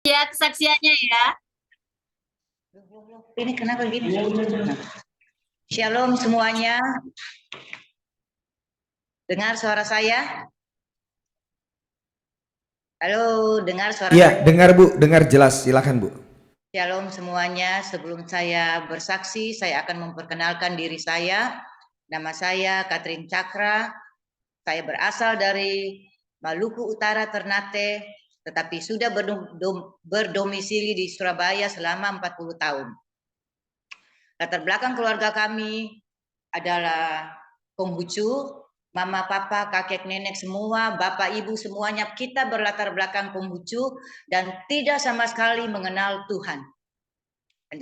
Ya, kesaksiannya ya. Ini kenapa gini? Shalom semuanya. Dengar suara saya? Halo, dengar suara Iya, saya? dengar Bu, dengar jelas. Silakan Bu. Shalom semuanya. Sebelum saya bersaksi, saya akan memperkenalkan diri saya. Nama saya Katrin Cakra. Saya berasal dari Maluku Utara, Ternate, tetapi sudah berdomisili di Surabaya selama 40 tahun. Latar belakang keluarga kami adalah Konghucu, mama, papa, kakek, nenek semua, bapak, ibu semuanya kita berlatar belakang Konghucu dan tidak sama sekali mengenal Tuhan. Dan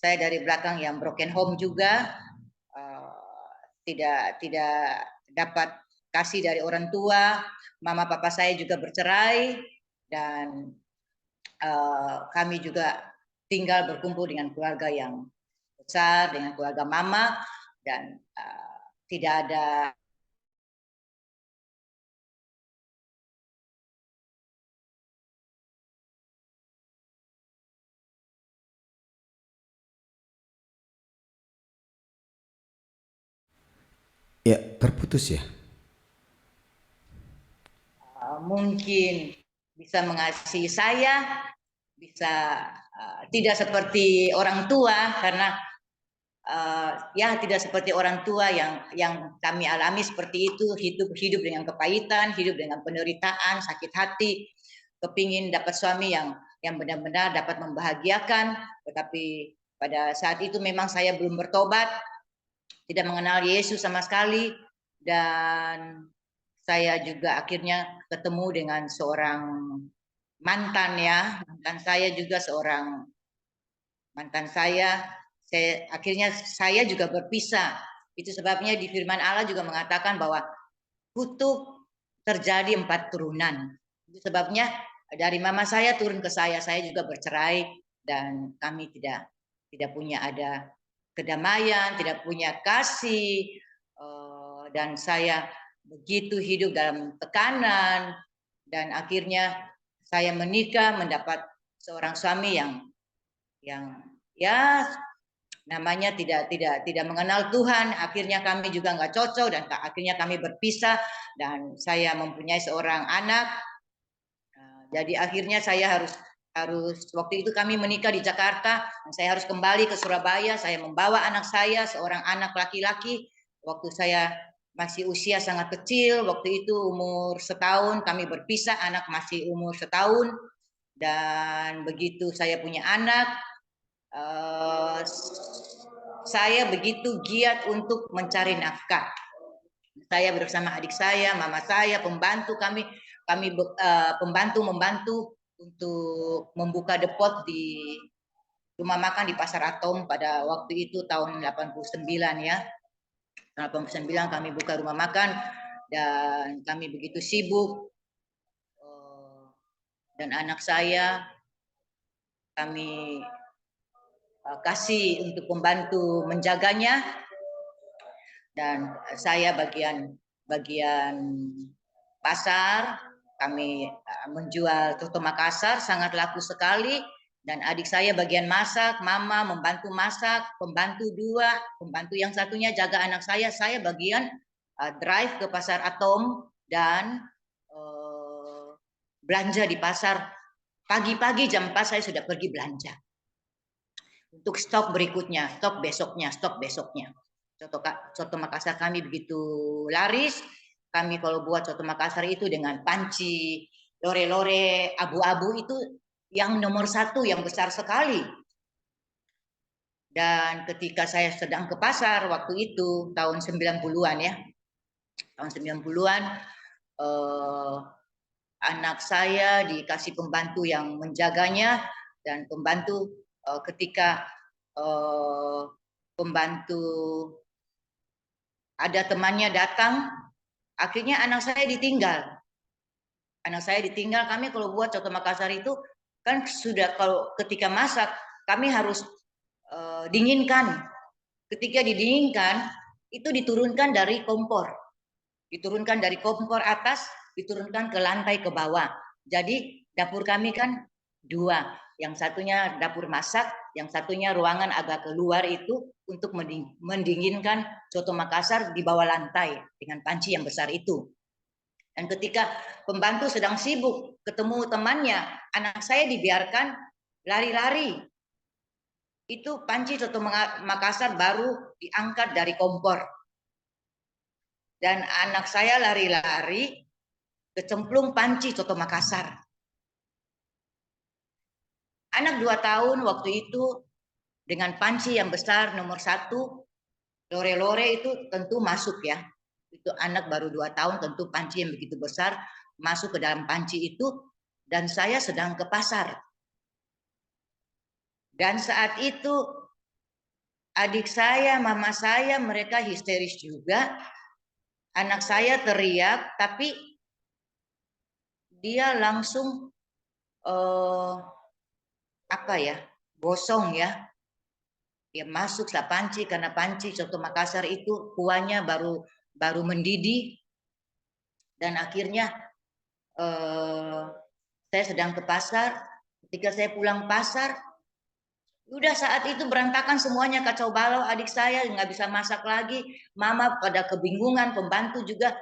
saya dari belakang yang broken home juga, tidak dapat kasih dari orang tua. Mama papa saya juga bercerai dan kami juga tinggal berkumpul dengan keluarga yang besar, dengan keluarga mama, dan tidak ada Ya, terputus ya. mungkin bisa mengasihi saya, bisa tidak seperti orang tua, karena ya tidak seperti orang tua yang kami alami seperti itu, hidup dengan kepahitan, hidup dengan penderitaan, sakit hati, kepingin dapat suami yang benar-benar dapat membahagiakan, tetapi pada saat itu memang saya belum bertobat, tidak mengenal Yesus sama sekali, dan saya juga akhirnya ketemu dengan seorang mantan saya juga seorang mantan akhirnya saya juga berpisah. Itu sebabnya di firman Allah juga mengatakan bahwa kutuk terjadi 4 turunan. Itu sebabnya dari mama saya turun ke saya juga bercerai dan kami tidak punya ada kedamaian, tidak punya kasih, dan saya begitu hidup dalam tekanan, dan akhirnya saya menikah mendapat seorang suami yang ya namanya tidak mengenal Tuhan. Akhirnya kami juga nggak cocok dan akhirnya kami berpisah dan saya mempunyai seorang anak. Jadi akhirnya saya harus waktu itu kami menikah di Jakarta dan saya harus kembali ke Surabaya. Saya membawa anak saya, seorang anak laki-laki. Waktu saya masih usia sangat kecil, waktu itu umur setahun, kami berpisah, anak masih umur setahun. Dan begitu saya punya anak, saya begitu giat untuk mencari nafkah. Saya bersama adik saya, mama saya, pembantu kami membantu untuk membuka depot di rumah makan di Pasar Atom pada waktu itu tahun 89 ya. 89 kami buka rumah makan dan kami begitu sibuk, dan anak saya kami kasih untuk membantu menjaganya, dan saya bagian pasar, kami menjual soto Makassar sangat laku sekali, dan adik saya bagian masak, mama membantu masak, pembantu 2, pembantu yang satunya jaga anak saya bagian drive ke Pasar Atom dan belanja di pasar. Pagi-pagi jam 4 saya sudah pergi belanja untuk stok berikutnya, stok besoknya. Soto Makassar kami begitu laris. Kami kalau buat soto Makassar itu dengan panci lore-lore abu-abu itu yang nomor 1, yang besar sekali. Dan ketika saya sedang ke pasar waktu itu tahun 90-an ya. Tahun 90-an anak saya dikasih pembantu yang menjaganya, dan pembantu ketika pembantu ada temannya datang, akhirnya anak saya ditinggal. Kami kalau buat soto Makassar itu kan sudah, kalau ketika masak kami harus dinginkan. Ketika didinginkan itu diturunkan dari kompor atas, diturunkan ke lantai ke bawah. Jadi Dapur kami kan dua, yang satunya dapur masak, yang satunya ruangan agak keluar itu untuk mendinginkan soto Makassar di bawah lantai dengan panci yang besar itu. Dan ketika pembantu sedang sibuk ketemu temannya, anak saya dibiarkan lari-lari. Itu panci soto Makassar baru diangkat dari kompor. Dan anak saya lari-lari kecemplung panci soto Makassar. Anak 2 tahun waktu itu dengan panci yang besar nomor 1, lore-lore itu tentu masuk ya. Itu anak baru 2 tahun tentu panci yang begitu besar masuk ke dalam panci itu, dan saya sedang ke pasar. Dan saat itu adik saya, mama saya, mereka histeris juga. Anak saya teriak, tapi dia langsung gosong ya. Dia masuk lah panci, karena panci soto Makassar itu kuahnya baru mendidih. Dan akhirnya saya sedang ke pasar. Ketika saya pulang pasar, udah saat itu berantakan semuanya, kacau balau. Adik saya nggak bisa masak lagi, mama pada kebingungan, pembantu juga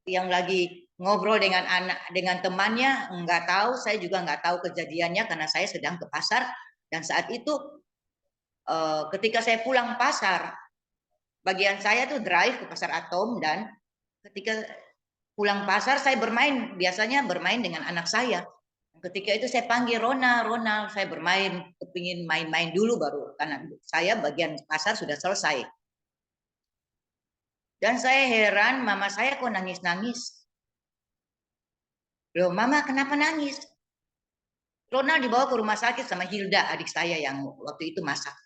yang lagi ngobrol dengan temannya nggak tahu. Saya juga nggak tahu kejadiannya karena saya sedang ke pasar. Dan saat itu ketika saya pulang pasar, bagian saya tuh drive ke pasar Atom, dan ketika pulang pasar saya biasanya bermain dengan anak saya. Ketika itu saya panggil Ronald, saya bermain, kepingin main-main dulu baru, karena saya bagian pasar sudah selesai. Dan saya heran, mama saya kok nangis-nangis. Loh, mama kenapa nangis? Ronald dibawa ke rumah sakit sama Hilda, adik saya yang waktu itu masak.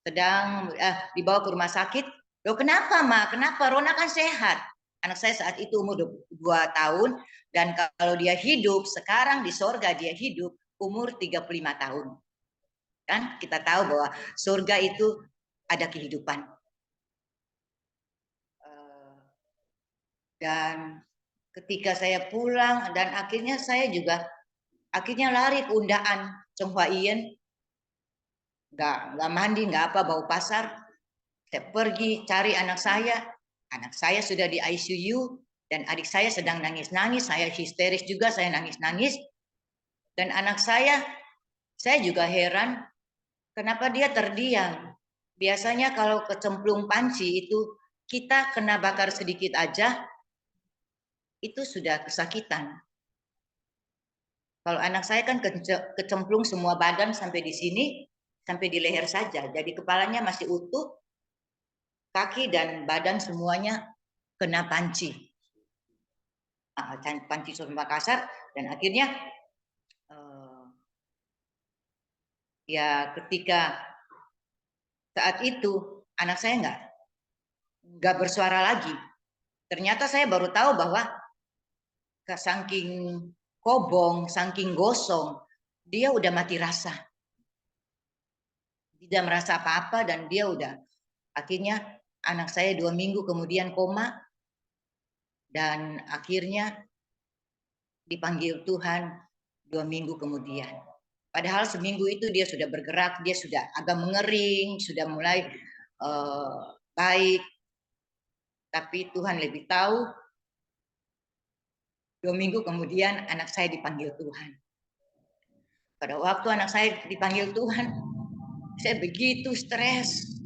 Sedang dibawa ke rumah sakit. Loh kenapa, Ma? Kenapa? Ronald kan sehat. Anak saya saat itu umur 2 tahun, dan kalau dia hidup, sekarang di sorga dia hidup umur 35 tahun. Kan kita tahu bahwa surga itu ada kehidupan. Dan ketika saya pulang, dan akhirnya saya juga lari ke undaan Cenghuaien, nggak mandi, nggak apa, bau pasar. Saya pergi cari anak saya sudah di ICU, dan adik saya sedang nangis-nangis, saya histeris juga, saya nangis-nangis. Dan anak saya juga heran, kenapa dia terdiam. Biasanya kalau kecemplung panci itu, kita kena bakar sedikit aja, itu sudah kesakitan. Kalau anak saya kan kecemplung semua badan sampai di sini, sampai di leher saja. Jadi kepalanya masih utuh, kaki dan badan semuanya kena panci. Panci soto Makassar, dan akhirnya ya ketika saat itu anak saya nggak bersuara lagi. Ternyata saya baru tahu bahwa saking kobong, saking gosong, dia udah mati rasa. Tidak merasa apa-apa, dan dia udah, akhirnya anak saya 2 minggu kemudian koma, dan akhirnya dipanggil Tuhan 2 minggu kemudian. Padahal seminggu itu dia sudah bergerak, dia sudah agak mengering, sudah mulai baik. Tapi Tuhan lebih tahu, 2 minggu kemudian anak saya dipanggil Tuhan. Pada waktu anak saya dipanggil Tuhan, saya begitu stres.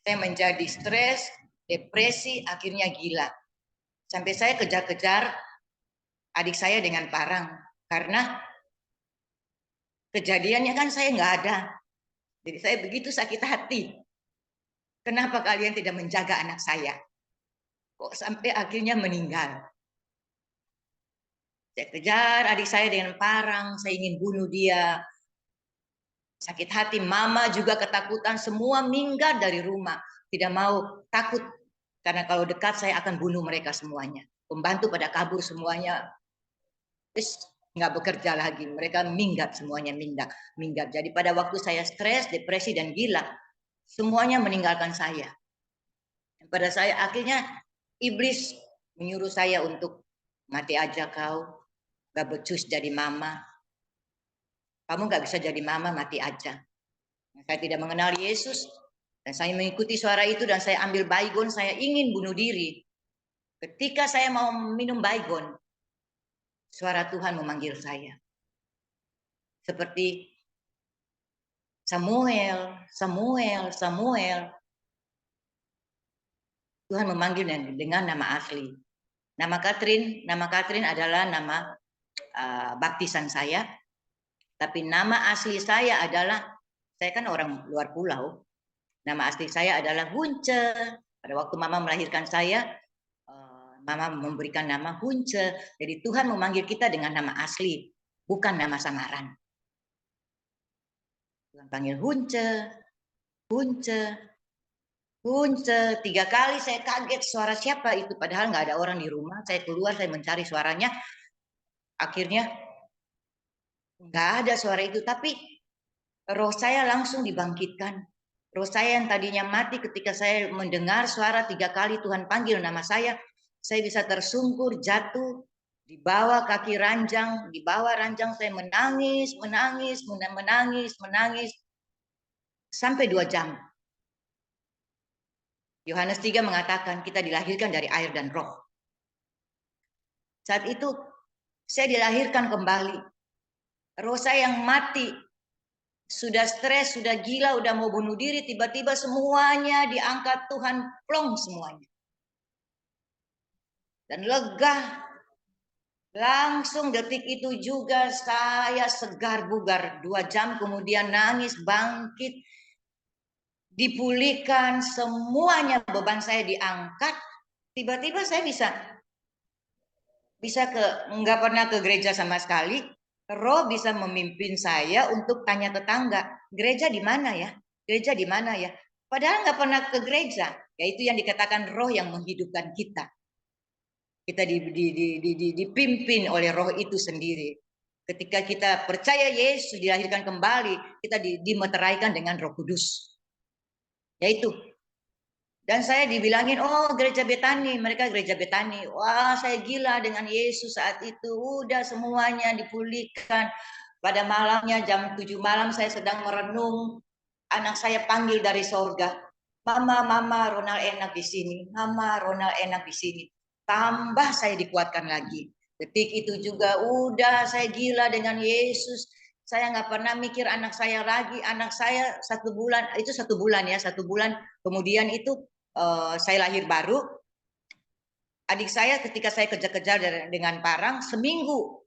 Saya menjadi stres, depresi, akhirnya gila. Sampai saya kejar-kejar adik saya dengan parang. Karena kejadiannya kan saya nggak ada. Jadi saya begitu sakit hati. Kenapa kalian tidak menjaga anak saya? Kok sampai akhirnya meninggal? Saya kejar adik saya dengan parang, saya ingin bunuh dia. Sakit hati, mama juga ketakutan, semua minggat dari rumah. Tidak mau, takut. Karena kalau dekat saya akan bunuh mereka semuanya. Pembantu pada kabur semuanya. Terus nggak bekerja lagi. Mereka minggat semuanya, minggat. Jadi pada waktu saya stres, depresi, dan gila, semuanya meninggalkan saya. Pada saya akhirnya iblis menyuruh saya untuk Mati aja kau, gak becus jadi mama. Kamu gak bisa jadi mama, mati aja. Saya tidak mengenal Yesus, dan saya mengikuti suara itu dan saya ambil baygon, saya ingin bunuh diri. Ketika saya mau minum baygon, suara Tuhan memanggil saya. Seperti Samuel, Samuel, Samuel. Tuhan memanggil dengan nama asli. Nama Catherine adalah nama baptisan saya. Tapi nama asli saya adalah, saya kan orang luar pulau. Nama asli saya adalah Hunce. Pada waktu mama melahirkan saya, mama memberikan nama Hunce. Jadi Tuhan memanggil kita dengan nama asli, bukan nama samaran. Tuhan panggil Hunce, Hunce, Hunce. 3 kali saya kaget suara siapa itu. Padahal nggak ada orang di rumah. Saya keluar, saya mencari suaranya. Akhirnya nggak ada suara itu. Tapi roh saya langsung dibangkitkan. Roh saya yang tadinya mati ketika saya mendengar suara 3 kali Tuhan panggil nama saya bisa tersungkur, jatuh, di bawah kaki ranjang, di bawah ranjang saya menangis, sampai 2 jam. Yohanes 3 mengatakan kita dilahirkan dari air dan roh. Saat itu saya dilahirkan kembali. Roh saya yang mati, sudah stres, sudah gila, udah mau bunuh diri, tiba-tiba semuanya diangkat Tuhan, plong semuanya. Dan lega. Langsung detik itu juga saya segar bugar. 2 jam kemudian nangis, bangkit, dipulihkan, semuanya beban saya diangkat. Tiba-tiba saya bisa nggak pernah ke gereja sama sekali. Roh bisa memimpin saya untuk tanya tetangga, gereja di mana ya? Gereja di mana ya? Padahal nggak pernah ke gereja. Yaitu yang dikatakan roh yang menghidupkan kita. Kita dipimpin oleh roh itu sendiri. Ketika kita percaya Yesus dilahirkan kembali, kita dimeteraikan dengan Roh Kudus. Yaitu. Dan saya dibilangin, oh gereja Betani, mereka gereja Betani. Wah, saya gila dengan Yesus saat itu. Udah semuanya dipulihkan. Pada malamnya jam 7 malam saya sedang merenung. Anak saya panggil dari sorga. Mama, Ronald enak di sini. Mama, Ronald enak di sini. Tambah saya dikuatkan lagi. Detik itu juga udah saya gila dengan Yesus. Saya nggak pernah mikir anak saya lagi. Anak saya 1 bulan, itu 1 bulan ya, 1 bulan. Kemudian itu saya lahir baru. Adik saya ketika saya kejar-kejar dengan parang, seminggu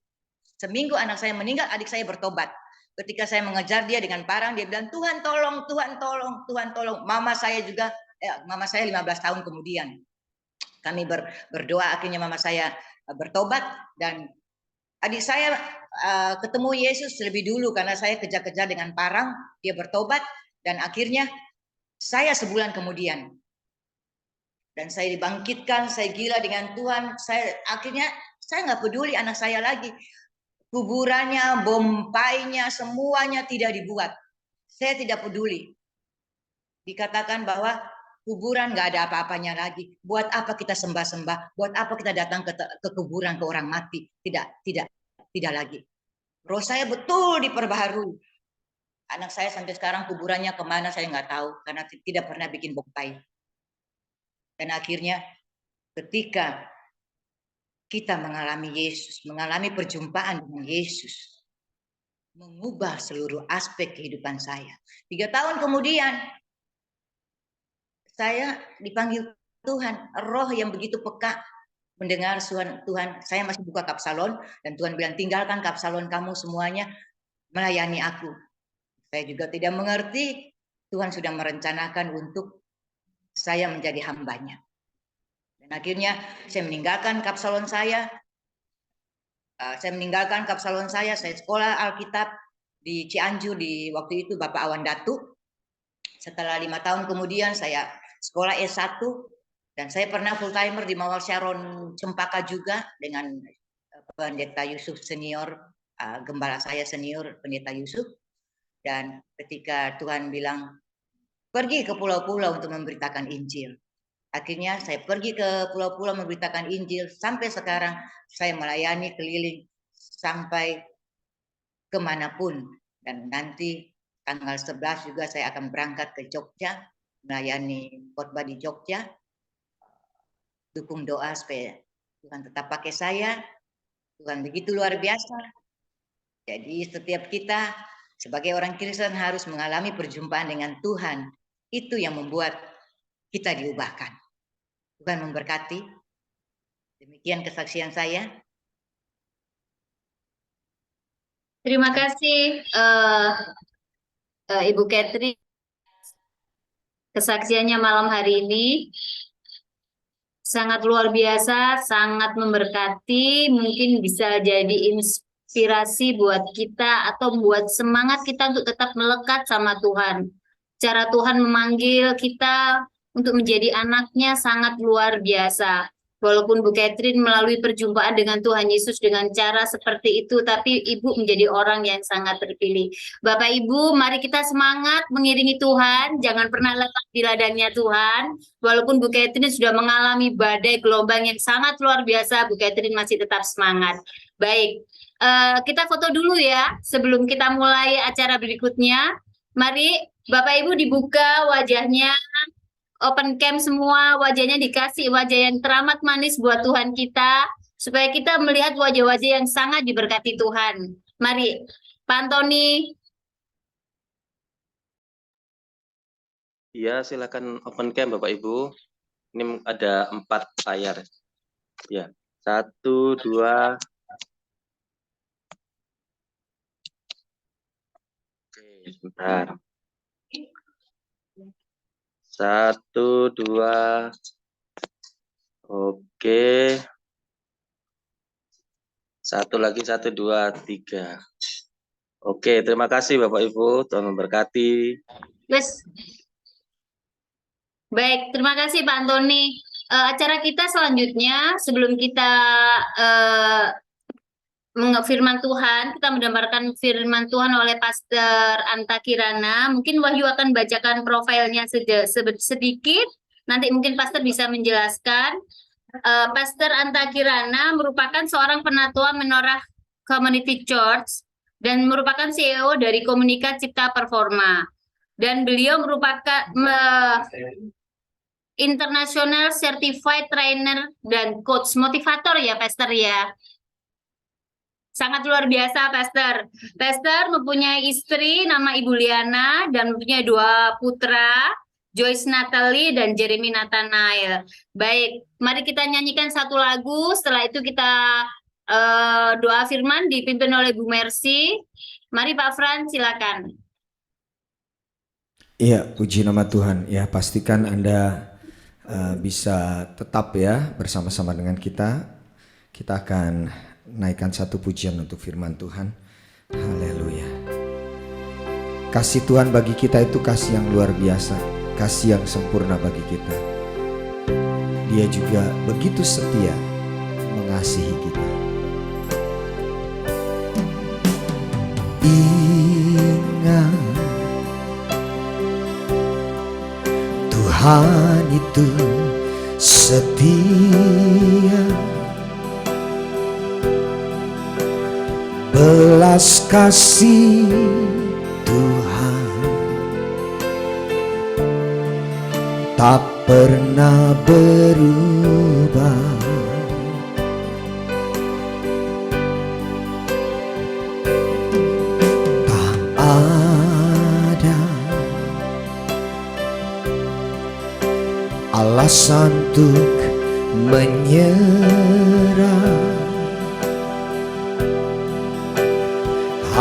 anak saya meninggal, adik saya bertobat. Ketika saya mengejar dia dengan parang, dia bilang, Tuhan tolong, Tuhan tolong, Tuhan tolong. Mama saya 15 tahun kemudian. Kami berdoa, akhirnya mama saya bertobat. Dan adik saya ketemu Yesus lebih dulu, karena saya kejar-kejar dengan parang, dia bertobat. Dan akhirnya saya sebulan kemudian. Dan saya dibangkitkan, saya gila dengan Tuhan. Akhirnya saya nggak peduli anak saya lagi. Kuburannya, bompainya, semuanya tidak dibuat. Saya tidak peduli. Dikatakan bahwa kuburan nggak ada apa-apanya lagi. Buat apa kita sembah-sembah? Buat apa kita datang ke kuburan ke orang mati? Tidak lagi. Roh saya betul diperbaharui. Anak saya sampai sekarang kuburannya kemana saya nggak tahu karena tidak pernah bikin bompai. Dan akhirnya ketika kita mengalami Yesus, mengalami perjumpaan dengan Yesus, mengubah seluruh aspek kehidupan saya. 3 tahun kemudian, saya dipanggil Tuhan, roh yang begitu peka, mendengar Tuhan, saya masih buka kapsalon, dan Tuhan bilang, tinggalkan kapsalon kamu semuanya, melayani aku. Saya juga tidak mengerti, Tuhan sudah merencanakan untuk saya menjadi hambanya. Dan akhirnya saya meninggalkan kapsalon saya, saya sekolah Alkitab di Cianjur di waktu itu Bapak Awan Datu. Setelah 5 tahun kemudian saya sekolah S1 dan saya pernah full timer di Mawar Sharon Cempaka juga dengan Pendeta Yusuf senior, gembala saya senior Pendeta Yusuf. Dan ketika Tuhan bilang pergi ke pulau-pulau untuk memberitakan Injil, Akhirnya saya pergi ke pulau-pulau memberitakan Injil. Sampai sekarang saya melayani keliling sampai kemanapun. Dan nanti tanggal 11 juga saya akan berangkat ke Jogja, melayani khotbah di Jogja. Dukung doa supaya Tuhan tetap pakai saya. Tuhan begitu luar biasa. Jadi setiap kita sebagai orang Kristen harus mengalami perjumpaan dengan Tuhan. Itu yang membuat kita diubahkan. Tuhan memberkati. Demikian kesaksian saya. Terima kasih Ibu Catherine kesaksiannya malam hari ini. Sangat luar biasa, sangat memberkati, mungkin bisa jadi inspirasi buat kita atau buat semangat kita untuk tetap melekat sama Tuhan. Cara Tuhan memanggil kita untuk menjadi anaknya sangat luar biasa. Walaupun Bu Catherine melalui perjumpaan dengan Tuhan Yesus dengan cara seperti itu, tapi Ibu menjadi orang yang sangat terpilih. Bapak Ibu, mari kita semangat mengiringi Tuhan, jangan pernah lelah di ladangnya Tuhan. Walaupun Bu Catherine sudah mengalami badai gelombang yang sangat luar biasa, Bu Catherine masih tetap semangat. Baik, kita foto dulu ya sebelum kita mulai acara berikutnya. Mari Bapak Ibu dibuka wajahnya. Open cam semua, wajahnya dikasih wajah yang teramat manis buat Tuhan kita, supaya kita melihat wajah-wajah yang sangat diberkati Tuhan. Mari, Pak Antoni. Ya, silakan open cam Bapak Ibu. Ini ada 4 layar. Ya, 1, 2. Oke, sebentar. 1, 2. Oke. 1 lagi, 1, 2, 3. Oke, terima kasih Bapak Ibu. Tuhan memberkati. Yes. Baik, terima kasih Pak Antoni. Acara kita selanjutnya, sebelum kita firman Tuhan, kita mendengarkan firman Tuhan oleh Pastor Anta Kirana. Mungkin Wahyu akan bacakan profilnya sedikit, nanti mungkin Pastor bisa menjelaskan. Pastor Anta Kirana merupakan seorang penatua Menorah Community Church dan merupakan CEO dari Komunika Cipta Performa. Dan beliau merupakan International Certified Trainer dan Coach Motivator ya Pastor ya. Sangat luar biasa, Pastor. Pastor mempunyai istri nama Ibu Liana dan mempunyai 2 putra, Joyce Natalie dan Jeremy Nathanael. Baik, mari kita nyanyikan satu lagu. Setelah itu kita doa firman dipimpin oleh Bu Mercy. Mari Pak Fran, silakan. Iya, puji nama Tuhan. Ya, pastikan Anda bisa tetap ya bersama-sama dengan kita. Kita akan naikkan satu pujian untuk firman Tuhan. Haleluya. Kasih Tuhan bagi kita itu kasih yang luar biasa, kasih yang sempurna bagi kita. Dia juga begitu setia mengasihi kita. Ingat, Tuhan itu setia, belas kasih Tuhan tak pernah berubah. Tak ada alasan untuk menyerah.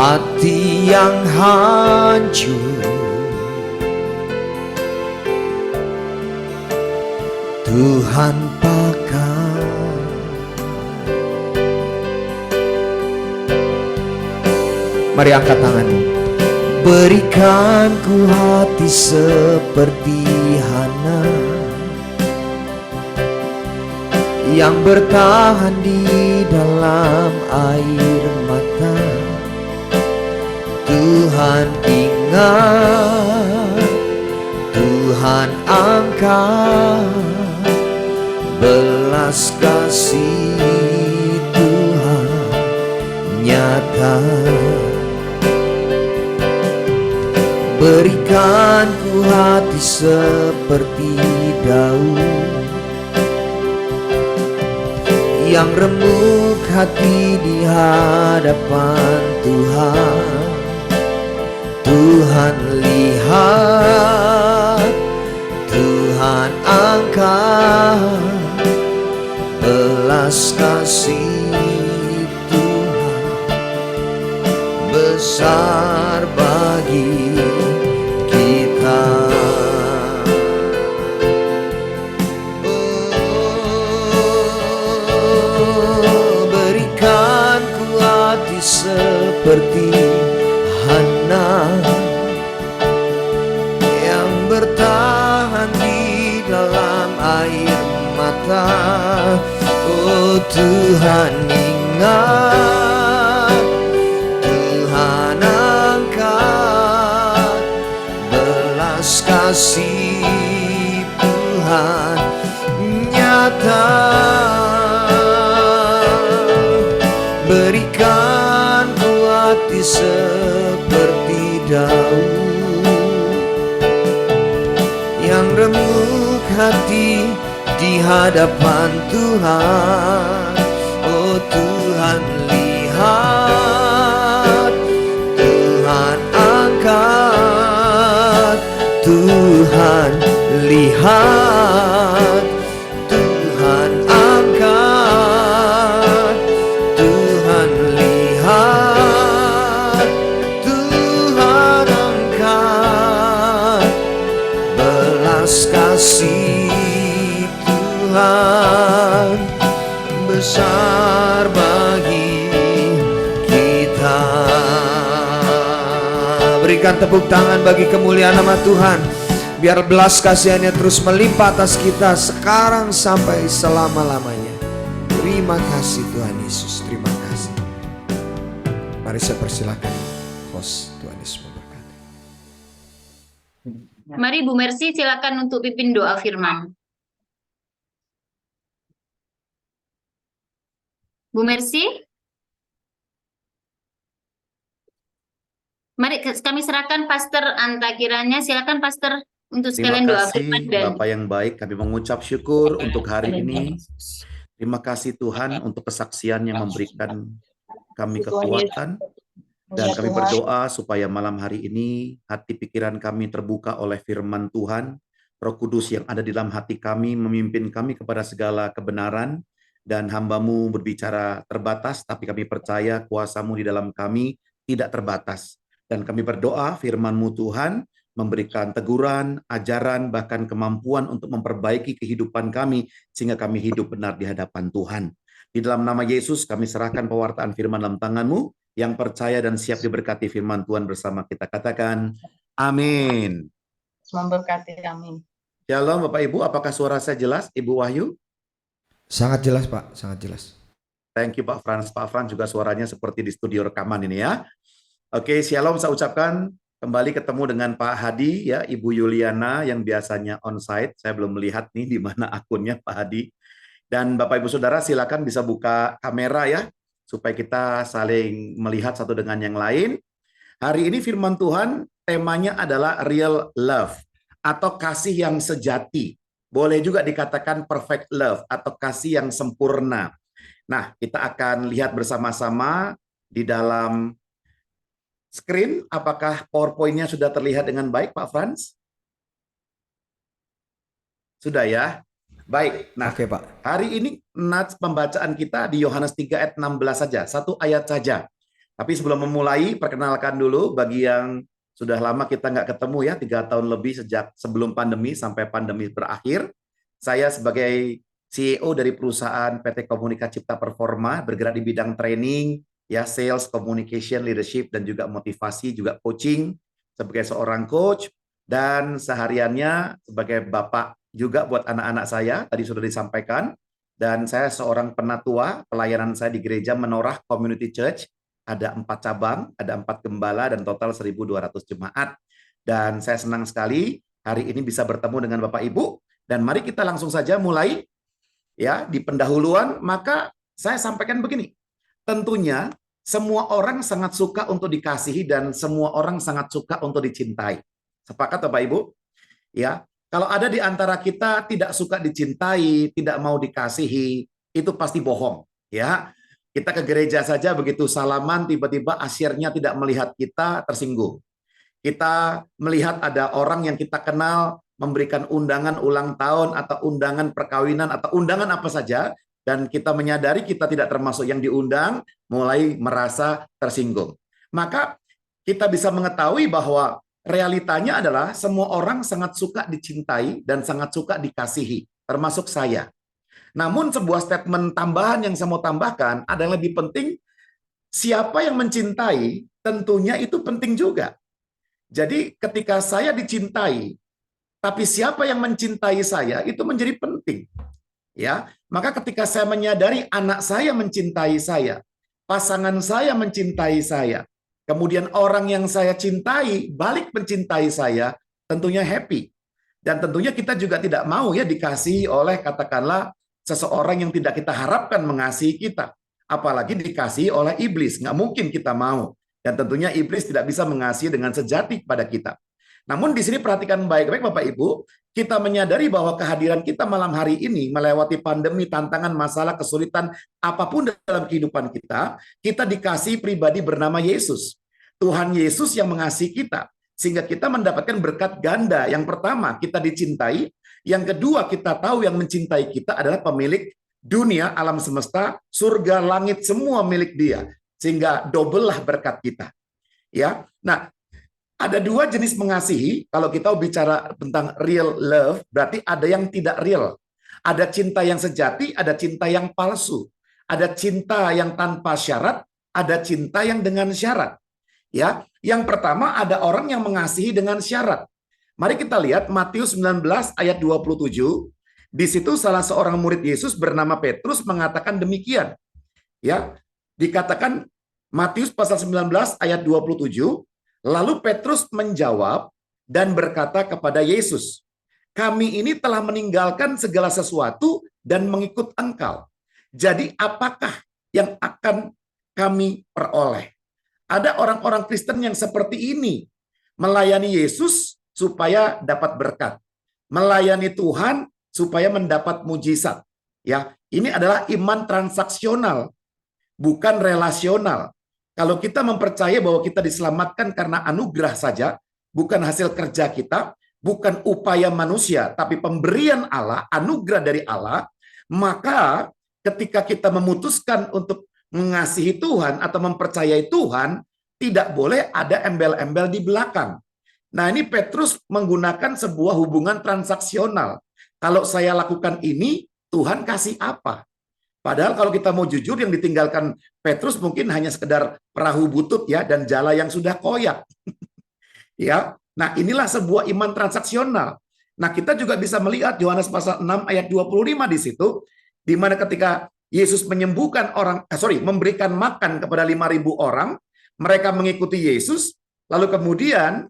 Hati yang hancur Tuhan pakai. Mari angkat tanganmu. Berikan ku hati seperti Hana yang bertahan di dalam air mata. Tuhan ingat, Tuhan angkat, belas kasih Tuhan nyata. Berikan ku hati seperti Daud yang remuk hati di hadapan Tuhan. Tuhan lihat, Tuhan angkat belas kasih Tuhan besar bagi kita. Oh, berikan ku hati seperti Hana yang bertahan di dalam air mata. Oh Tuhan ingat, Tuhan angkat belas kasih Tuhan nyata. Berikan ku hati seperti Daud yang remuk hati di hadapan Tuhan. Oh Tuhan lihat, Tuhan angkat, Tuhan lihat, Tuhan angkat, Tuhan lihat, Tuhan angkat belas kasih Tuhan besar bagi kita. Berikan tepuk tangan bagi kemuliaan nama Tuhan. Biar belas kasihannya terus melimpah atas kita sekarang sampai selama-lamanya. Terima kasih Tuhan Yesus, terima kasih. Mari saya persilakan host, Tuhan Yesus memberkati. Mari Bu Mercy silakan untuk pimpin doa firman. Bu Mercy? Mari kami serahkan Pastor Anta kiranya. Silakan Pastor untuk Terima sekalian doa kasih firman dan Bapak yang baik, kami mengucap syukur untuk hari ini. Terima kasih Tuhan untuk kesaksian yang memberikan kami kekuatan. Dan kami berdoa supaya malam hari ini hati pikiran kami terbuka oleh firman Tuhan. Roh Kudus yang ada di dalam hati kami memimpin kami kepada segala kebenaran. Dan hamba-Mu berbicara terbatas, tapi kami percaya kuasa-Mu di dalam kami tidak terbatas. Dan kami berdoa firman-Mu Tuhan memberikan teguran, ajaran, bahkan kemampuan untuk memperbaiki kehidupan kami sehingga kami hidup benar di hadapan Tuhan. Di dalam nama Yesus kami serahkan pewartaan firman dalam tangan-Mu, yang percaya dan siap diberkati firman Tuhan bersama kita. Katakan amin. Memberkati, amin. Shalom Bapak Ibu, apakah suara saya jelas Ibu Wahyu? Sangat jelas Pak, sangat jelas. Thank you Pak Frans. Pak Frans juga suaranya seperti di studio rekaman ini ya. Oke, shalom saya ucapkan. Kembali ketemu dengan Pak Hadi ya, Ibu Yuliana yang biasanya onsite. Saya belum melihat nih di mana akunnya Pak Hadi. Dan Bapak Ibu Saudara silakan bisa buka kamera ya, supaya kita saling melihat satu dengan yang lain. Hari ini firman Tuhan temanya adalah real love atau kasih yang sejati. Boleh juga dikatakan perfect love atau kasih yang sempurna. Nah, kita akan lihat bersama-sama di dalam screen. Apakah PowerPoint-nya sudah terlihat dengan baik, Pak Frans? Sudah ya? Baik. Nah, Oke, Pak. hari ini nats pembacaan kita di Yohanes 3 ayat 16 saja. Satu ayat saja. Tapi sebelum memulai, perkenalkan dulu bagi yang sudah lama kita nggak ketemu ya, 3 tahun lebih sejak sebelum pandemi sampai pandemi berakhir. Saya sebagai CEO dari perusahaan PT Komunika Cipta Performa, bergerak di bidang training, ya sales, communication, leadership, dan juga motivasi, juga coaching sebagai seorang coach, dan sehariannya sebagai bapak juga buat anak-anak saya, tadi sudah disampaikan, dan saya seorang penatua, pelayanan saya di gereja Menorah Community Church, ada 4 cabang, ada 4 gembala, dan total 1.200 jemaat. Dan saya senang sekali hari ini bisa bertemu dengan Bapak Ibu, dan mari kita langsung saja mulai. ya di pendahuluan, maka saya sampaikan begini. Tentunya semua orang sangat suka untuk dikasihi dan semua orang sangat suka untuk dicintai. Sepakat Bapak Ibu? Ya, kalau ada di antara kita tidak suka dicintai, tidak mau dikasihi, itu pasti bohong. Ya, kita ke gereja saja begitu salaman, tiba-tiba asyirnya tidak melihat kita, tersinggung. Kita melihat ada orang yang kita kenal memberikan undangan ulang tahun atau undangan perkawinan atau undangan apa saja, dan kita menyadari kita tidak termasuk yang diundang, mulai merasa tersinggung. Maka kita bisa mengetahui bahwa realitanya adalah semua orang sangat suka dicintai dan sangat suka dikasihi, termasuk saya. Namun sebuah statement tambahan yang saya mau tambahkan ada yang lebih penting, siapa yang mencintai tentunya itu penting juga. Jadi ketika saya dicintai, tapi siapa yang mencintai saya itu menjadi penting. Ya, maka ketika saya menyadari anak saya mencintai saya, pasangan saya mencintai saya, kemudian orang yang saya cintai balik mencintai saya, tentunya happy. Dan tentunya kita juga tidak mau ya dikasihi oleh katakanlah seseorang yang tidak kita harapkan mengasihi kita. Apalagi dikasihi oleh iblis, nggak mungkin kita mau. Dan tentunya iblis tidak bisa mengasihi dengan sejati kepada kita. Namun di sini perhatikan baik-baik Bapak Ibu, kita menyadari bahwa kehadiran kita malam hari ini melewati pandemi, tantangan, masalah, kesulitan, apapun dalam kehidupan kita, kita dikasih pribadi bernama Yesus. Tuhan Yesus yang mengasihi kita, sehingga kita mendapatkan berkat ganda. Yang pertama, kita dicintai. Yang kedua, kita tahu yang mencintai kita adalah pemilik dunia, alam semesta, surga, langit, semua milik Dia. Sehingga double lah berkat kita. Ya, nah, ada dua jenis mengasihi. Kalau kita bicara tentang real love, berarti ada yang tidak real. Ada cinta yang sejati, ada cinta yang palsu. Ada cinta yang tanpa syarat, ada cinta yang dengan syarat. Ya, yang pertama ada orang yang mengasihi dengan syarat. Mari kita lihat Matius 19 ayat 27. Di situ salah seorang murid Yesus bernama Petrus mengatakan demikian. Ya, dikatakan Matius pasal 19 ayat 27. Lalu Petrus menjawab dan berkata kepada Yesus, "Kami ini telah meninggalkan segala sesuatu dan mengikut Engkau. Jadi apakah yang akan kami peroleh?" Ada orang-orang Kristen yang seperti ini, melayani Yesus supaya dapat berkat, melayani Tuhan supaya mendapat mujizat. Ya, ini adalah iman transaksional, bukan relasional. Kalau kita mempercaya bahwa kita diselamatkan karena anugerah saja, bukan hasil kerja kita, bukan upaya manusia, tapi pemberian Allah, anugerah dari Allah, maka ketika kita memutuskan untuk mengasihi Tuhan atau mempercayai Tuhan, tidak boleh ada embel-embel di belakang. Nah, ini Petrus menggunakan sebuah hubungan transaksional. Kalau saya lakukan ini, Tuhan kasih apa? Padahal kalau kita mau jujur, yang ditinggalkan Petrus mungkin hanya sekedar perahu butut ya dan jala yang sudah koyak. Ya. Nah, inilah sebuah iman transaksional. Nah, kita juga bisa melihat Yohanes pasal 6 ayat 25 di situ, di mana ketika Yesus menyembuhkan memberikan makan kepada 5.000 orang, mereka mengikuti Yesus, lalu kemudian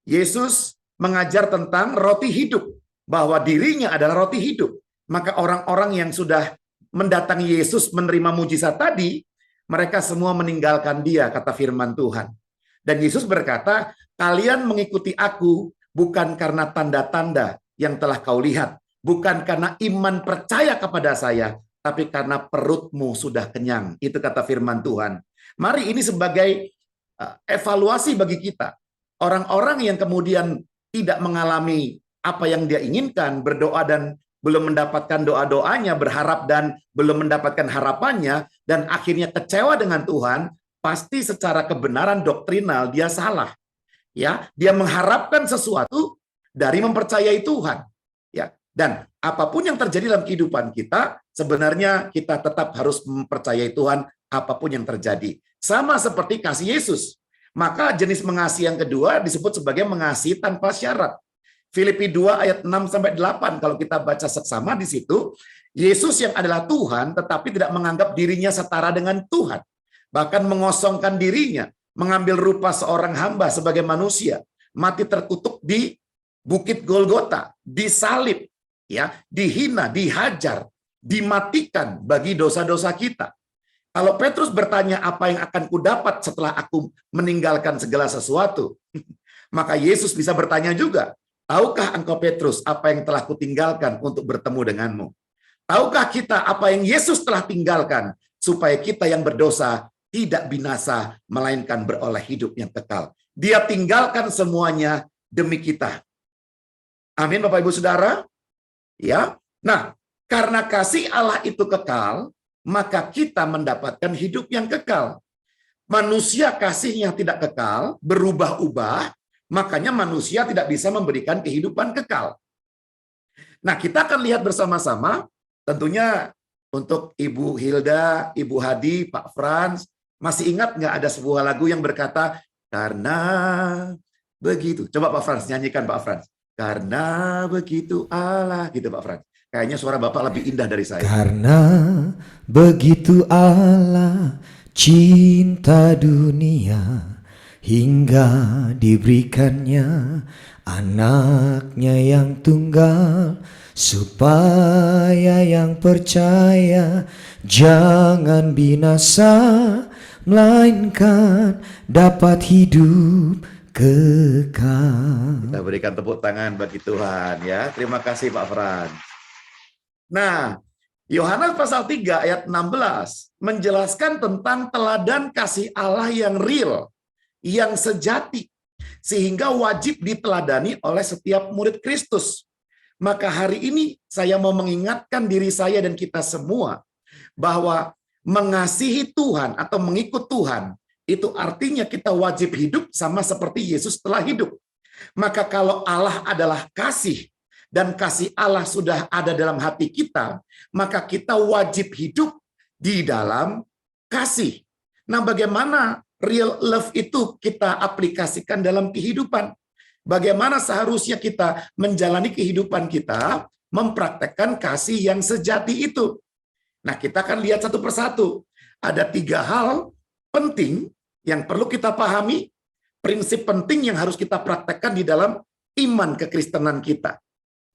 Yesus mengajar tentang roti hidup, bahwa dirinya adalah roti hidup. Maka orang-orang yang sudah mendatangi Yesus menerima mujizat tadi, mereka semua meninggalkan Dia, kata firman Tuhan. Dan Yesus berkata, "Kalian mengikuti aku bukan karena tanda-tanda yang telah kau lihat, bukan karena iman percaya kepada saya, tapi karena perutmu sudah kenyang." Itu kata firman Tuhan. Mari ini sebagai evaluasi bagi kita. Orang-orang yang kemudian tidak mengalami apa yang dia inginkan, berdoa dan belum mendapatkan doa-doanya, berharap dan belum mendapatkan harapannya, dan akhirnya kecewa dengan Tuhan, pasti secara kebenaran doktrinal dia salah. Ya, dia mengharapkan sesuatu dari mempercayai Tuhan. Ya, dan apapun yang terjadi dalam kehidupan kita, sebenarnya kita tetap harus mempercayai Tuhan apapun yang terjadi. Sama seperti kasih Yesus. Maka jenis mengasihi yang kedua disebut sebagai mengasihi tanpa syarat. Filipi 2 ayat 6-8, kalau kita baca seksama di situ, Yesus yang adalah Tuhan tetapi tidak menganggap dirinya setara dengan Tuhan. Bahkan mengosongkan dirinya, mengambil rupa seorang hamba sebagai manusia, mati terkutuk di Bukit Golgota, disalib, ya, dihina, dihajar, dimatikan bagi dosa-dosa kita. Kalau Petrus bertanya apa yang akan kudapat setelah aku meninggalkan segala sesuatu, maka Yesus bisa bertanya juga, tahukah engkau Petrus apa yang telah kutinggalkan untuk bertemu denganmu? Tahukah kita apa yang Yesus telah tinggalkan supaya kita yang berdosa tidak binasa melainkan beroleh hidup yang kekal? Dia tinggalkan semuanya demi kita. Amin Bapak Ibu Saudara. Ya. Nah, karena kasih Allah itu kekal, maka kita mendapatkan hidup yang kekal. Manusia kasihnya tidak kekal, berubah-ubah, makanya manusia tidak bisa memberikan kehidupan kekal. Nah, kita akan lihat bersama-sama, tentunya untuk Ibu Hilda, Ibu Hadi, Pak Frans, masih ingat nggak ada sebuah lagu yang berkata, karena begitu. Coba Pak Frans, nyanyikan Pak Frans. Karena begitu Allah, gitu Pak Frans. Kayaknya suara Bapak lebih indah dari saya. Karena begitu Allah cinta dunia hingga diberikannya anaknya yang tunggal supaya yang percaya jangan binasa melainkan dapat hidup kekal. Kita berikan tepuk tangan bagi Tuhan ya. Terima kasih Pak Frans. Nah, Yohanes pasal 3 ayat 16 menjelaskan tentang teladan kasih Allah yang real, yang sejati, sehingga wajib diteladani oleh setiap murid Kristus. Maka hari ini saya mau mengingatkan diri saya dan kita semua bahwa mengasihi Tuhan atau mengikut Tuhan itu artinya kita wajib hidup sama seperti Yesus telah hidup. Maka kalau Allah adalah kasih, dan kasih Allah sudah ada dalam hati kita, maka kita wajib hidup di dalam kasih. Nah, bagaimana real love itu kita aplikasikan dalam kehidupan? Bagaimana seharusnya kita menjalani kehidupan kita, mempraktekkan kasih yang sejati itu? Nah, kita akan lihat satu persatu. Ada 3 hal penting yang perlu kita pahami, prinsip penting yang harus kita praktekkan di dalam iman kekristenan kita.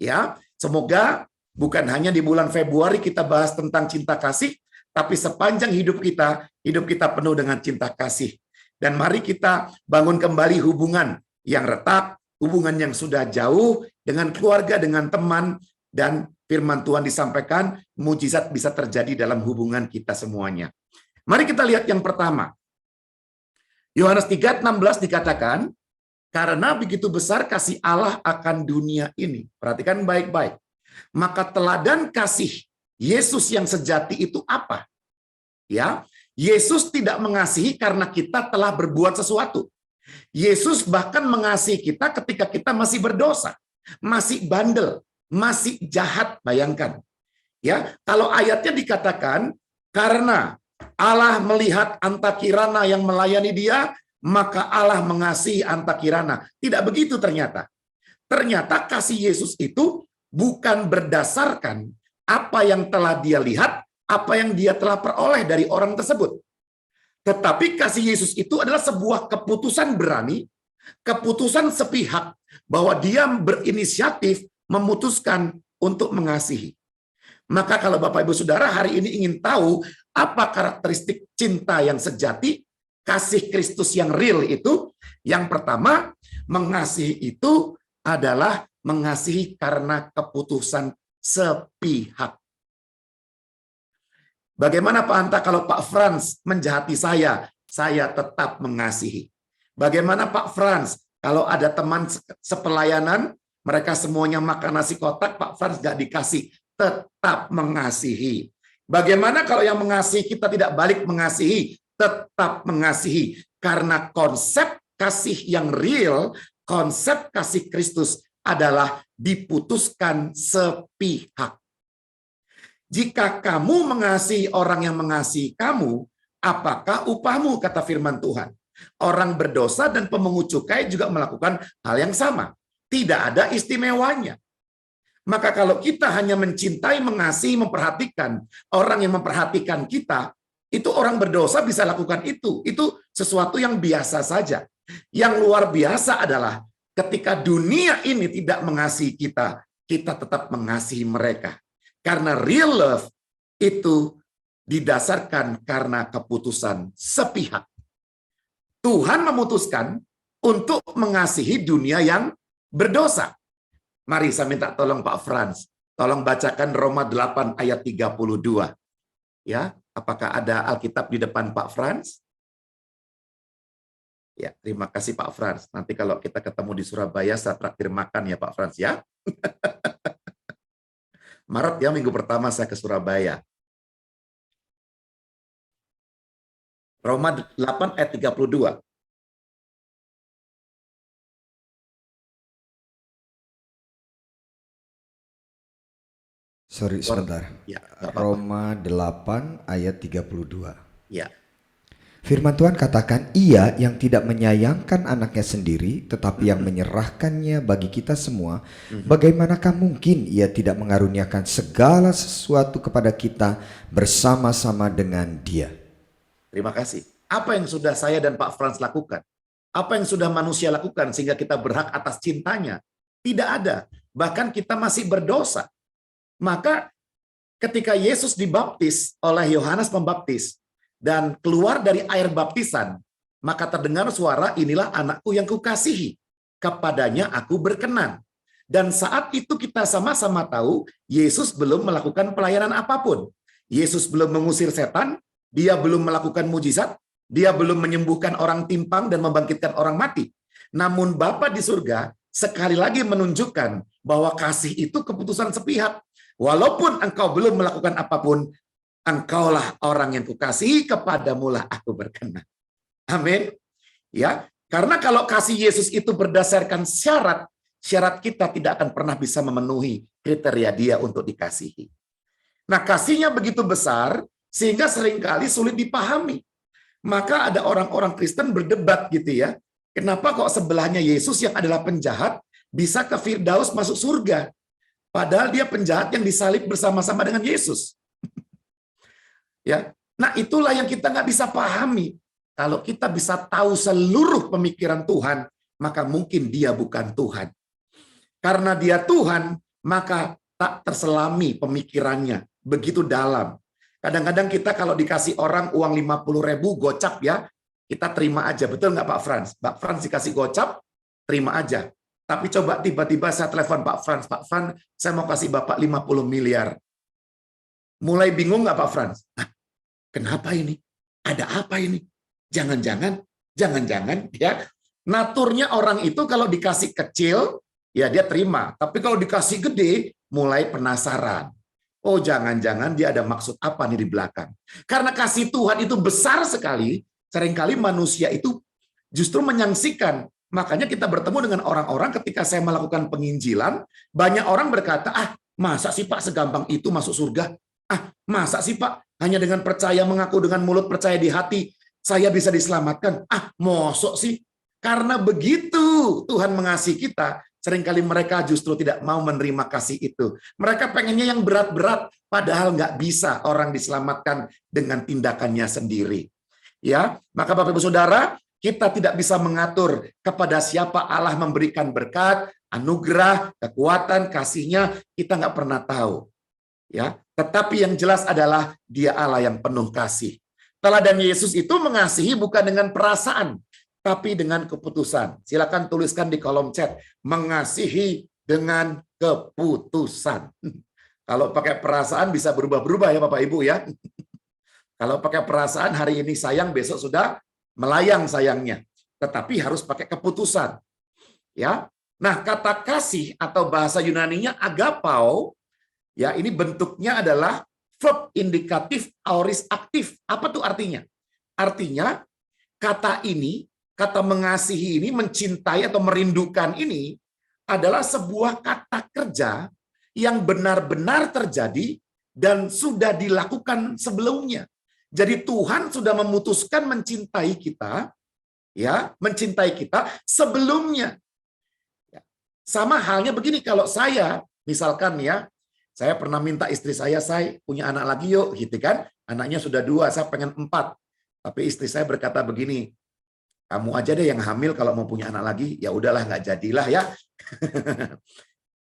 Ya, semoga bukan hanya di bulan Februari kita bahas tentang cinta kasih, tapi sepanjang hidup kita penuh dengan cinta kasih. Dan mari kita bangun kembali hubungan yang retak, hubungan yang sudah jauh dengan keluarga, dengan teman, dan firman Tuhan disampaikan, mujizat bisa terjadi dalam hubungan kita semuanya. Mari kita lihat yang pertama. Yohanes 3:16 dikatakan, karena begitu besar kasih Allah akan dunia ini. Perhatikan baik-baik. Maka teladan kasih Yesus yang sejati itu apa? Ya, Yesus tidak mengasihi karena kita telah berbuat sesuatu. Yesus bahkan mengasihi kita ketika kita masih berdosa, masih bandel, masih jahat, bayangkan. Ya, kalau ayatnya dikatakan karena Allah melihat Antakirana yang melayani dia, maka Allah mengasihi Antakirana. Tidak begitu ternyata. Ternyata kasih Yesus itu bukan berdasarkan apa yang telah dia lihat, apa yang dia telah peroleh dari orang tersebut. Tetapi kasih Yesus itu adalah sebuah keputusan berani, keputusan sepihak, bahwa dia berinisiatif memutuskan untuk mengasihi. Maka kalau Bapak Ibu Saudara hari ini ingin tahu apa karakteristik cinta yang sejati, kasih Kristus yang real itu, yang pertama, mengasihi itu adalah mengasihi karena keputusan sepihak. Bagaimana Pak Anta kalau Pak Frans menjahati saya tetap mengasihi. Bagaimana Pak Frans kalau ada teman sepelayanan, mereka semuanya makan nasi kotak, Pak Frans gak dikasih, tetap mengasihi. Bagaimana kalau yang mengasihi kita tidak balik mengasihi, tetap mengasihi, karena konsep kasih yang real, konsep kasih Kristus adalah diputuskan sepihak. Jika kamu mengasihi orang yang mengasihi kamu, apakah upahmu, kata firman Tuhan? Orang berdosa dan pemungut cukai juga melakukan hal yang sama. Tidak ada istimewanya. Maka kalau kita hanya mencintai, mengasihi, memperhatikan orang yang memperhatikan kita, itu orang berdosa bisa lakukan itu. Itu sesuatu yang biasa saja. Yang luar biasa adalah ketika dunia ini tidak mengasihi kita, kita tetap mengasihi mereka. Karena real love itu didasarkan karena keputusan sepihak. Tuhan memutuskan untuk mengasihi dunia yang berdosa. Mari saya minta tolong Pak Frans, tolong bacakan Roma 8 ayat 32. Ya, apakah ada Alkitab di depan Pak Frans? Ya, terima kasih Pak Frans. Nanti kalau kita ketemu di Surabaya, saya traktir makan ya Pak Frans ya. Maret ya, minggu pertama saya ke Surabaya. Roma 8 ayat 32. Sorry, sebentar. Ya, nggak apa-apa. Roma 8 ayat 32. Ya. Firman Tuhan katakan, Ia yang tidak menyayangkan anaknya sendiri, tetapi yang menyerahkannya bagi kita semua, bagaimanakah mungkin Ia tidak mengaruniakan segala sesuatu kepada kita bersama-sama dengan Dia? Terima kasih. Apa yang sudah saya dan Pak Frans lakukan? Apa yang sudah manusia lakukan sehingga kita berhak atas cintanya? Tidak ada. Bahkan kita masih berdosa. Maka ketika Yesus dibaptis oleh Yohanes Pembaptis dan keluar dari air baptisan, maka terdengar suara, inilah anakku yang kukasihi, kepadanya aku berkenan. Dan saat itu kita sama-sama tahu, Yesus belum melakukan pelayanan apapun. Yesus belum mengusir setan, dia belum melakukan mujizat, dia belum menyembuhkan orang timpang dan membangkitkan orang mati. Namun Bapa di surga sekali lagi menunjukkan bahwa kasih itu keputusan sepihak. Walaupun engkau belum melakukan apapun, engkaulah orang yang kukasihi, kepadamulah aku berkenan. Amin. Ya, karena kalau kasih Yesus itu berdasarkan syarat, syarat kita tidak akan pernah bisa memenuhi kriteria dia untuk dikasihi. Nah, kasihnya begitu besar sehingga seringkali sulit dipahami. Maka ada orang-orang Kristen berdebat gitu ya. Kenapa kok sebelahnya Yesus yang adalah penjahat bisa ke Firdaus masuk surga? Padahal dia penjahat yang disalib bersama-sama dengan Yesus. Ya, nah itulah yang kita nggak bisa pahami. Kalau kita bisa tahu seluruh pemikiran Tuhan, maka mungkin dia bukan Tuhan. Karena dia Tuhan, maka tak terselami pemikirannya begitu dalam. Kadang-kadang kita kalau dikasih orang uang 50.000 gocap ya, kita terima aja. Betul nggak Pak Frans? Pak Frans dikasih gocap, terima aja. Tapi coba tiba-tiba saya telepon Pak Frans, saya mau kasih Bapak 50 miliar. Mulai bingung nggak Pak Frans? Kenapa ini? Ada apa ini? Jangan-jangan ya. Naturnya orang itu kalau dikasih kecil, ya dia terima. Tapi kalau dikasih gede, mulai penasaran. Oh, jangan-jangan dia ada maksud apa nih di belakang. Karena kasih Tuhan itu besar sekali, seringkali manusia itu justru menyaksikan. Makanya kita bertemu dengan orang-orang ketika saya melakukan penginjilan, banyak orang berkata, masa sih Pak segampang itu masuk surga? Masa sih Pak hanya dengan percaya, mengaku dengan mulut, percaya di hati, saya bisa diselamatkan? Mosok sih? Karena begitu Tuhan mengasihi kita, seringkali mereka justru tidak mau menerima kasih itu. Mereka pengennya yang berat-berat, padahal nggak bisa orang diselamatkan dengan tindakannya sendiri. Ya, maka Bapak Ibu Saudara, kita tidak bisa mengatur kepada siapa Allah memberikan berkat, anugerah, kekuatan, kasihnya, kita nggak pernah tahu. Ya, tetapi yang jelas adalah Dia Allah yang penuh kasih. Teladan Yesus itu mengasihi bukan dengan perasaan, tapi dengan keputusan. Silakan tuliskan di kolom chat, mengasihi dengan keputusan. Kalau pakai perasaan bisa berubah-berubah ya Bapak Ibu ya. Kalau pakai perasaan hari ini sayang, besok sudah melayang sayangnya. Tetapi harus pakai keputusan. Ya. Nah, kata kasih atau bahasa Yunaninya agapao, ya ini bentuknya adalah verb indikatif aorist aktif. Apa tuh artinya? Artinya kata ini, kata mengasihi ini, mencintai atau merindukan ini adalah sebuah kata kerja yang benar-benar terjadi dan sudah dilakukan sebelumnya. Jadi Tuhan sudah memutuskan mencintai kita, ya, mencintai kita sebelumnya. Sama halnya begini, kalau saya, misalkan ya, saya pernah minta istri saya punya anak lagi yuk, gitu kan? Anaknya sudah 2, saya pengen 4. Tapi istri saya berkata begini, kamu aja deh yang hamil kalau mau punya anak lagi, ya udahlah nggak jadilah ya.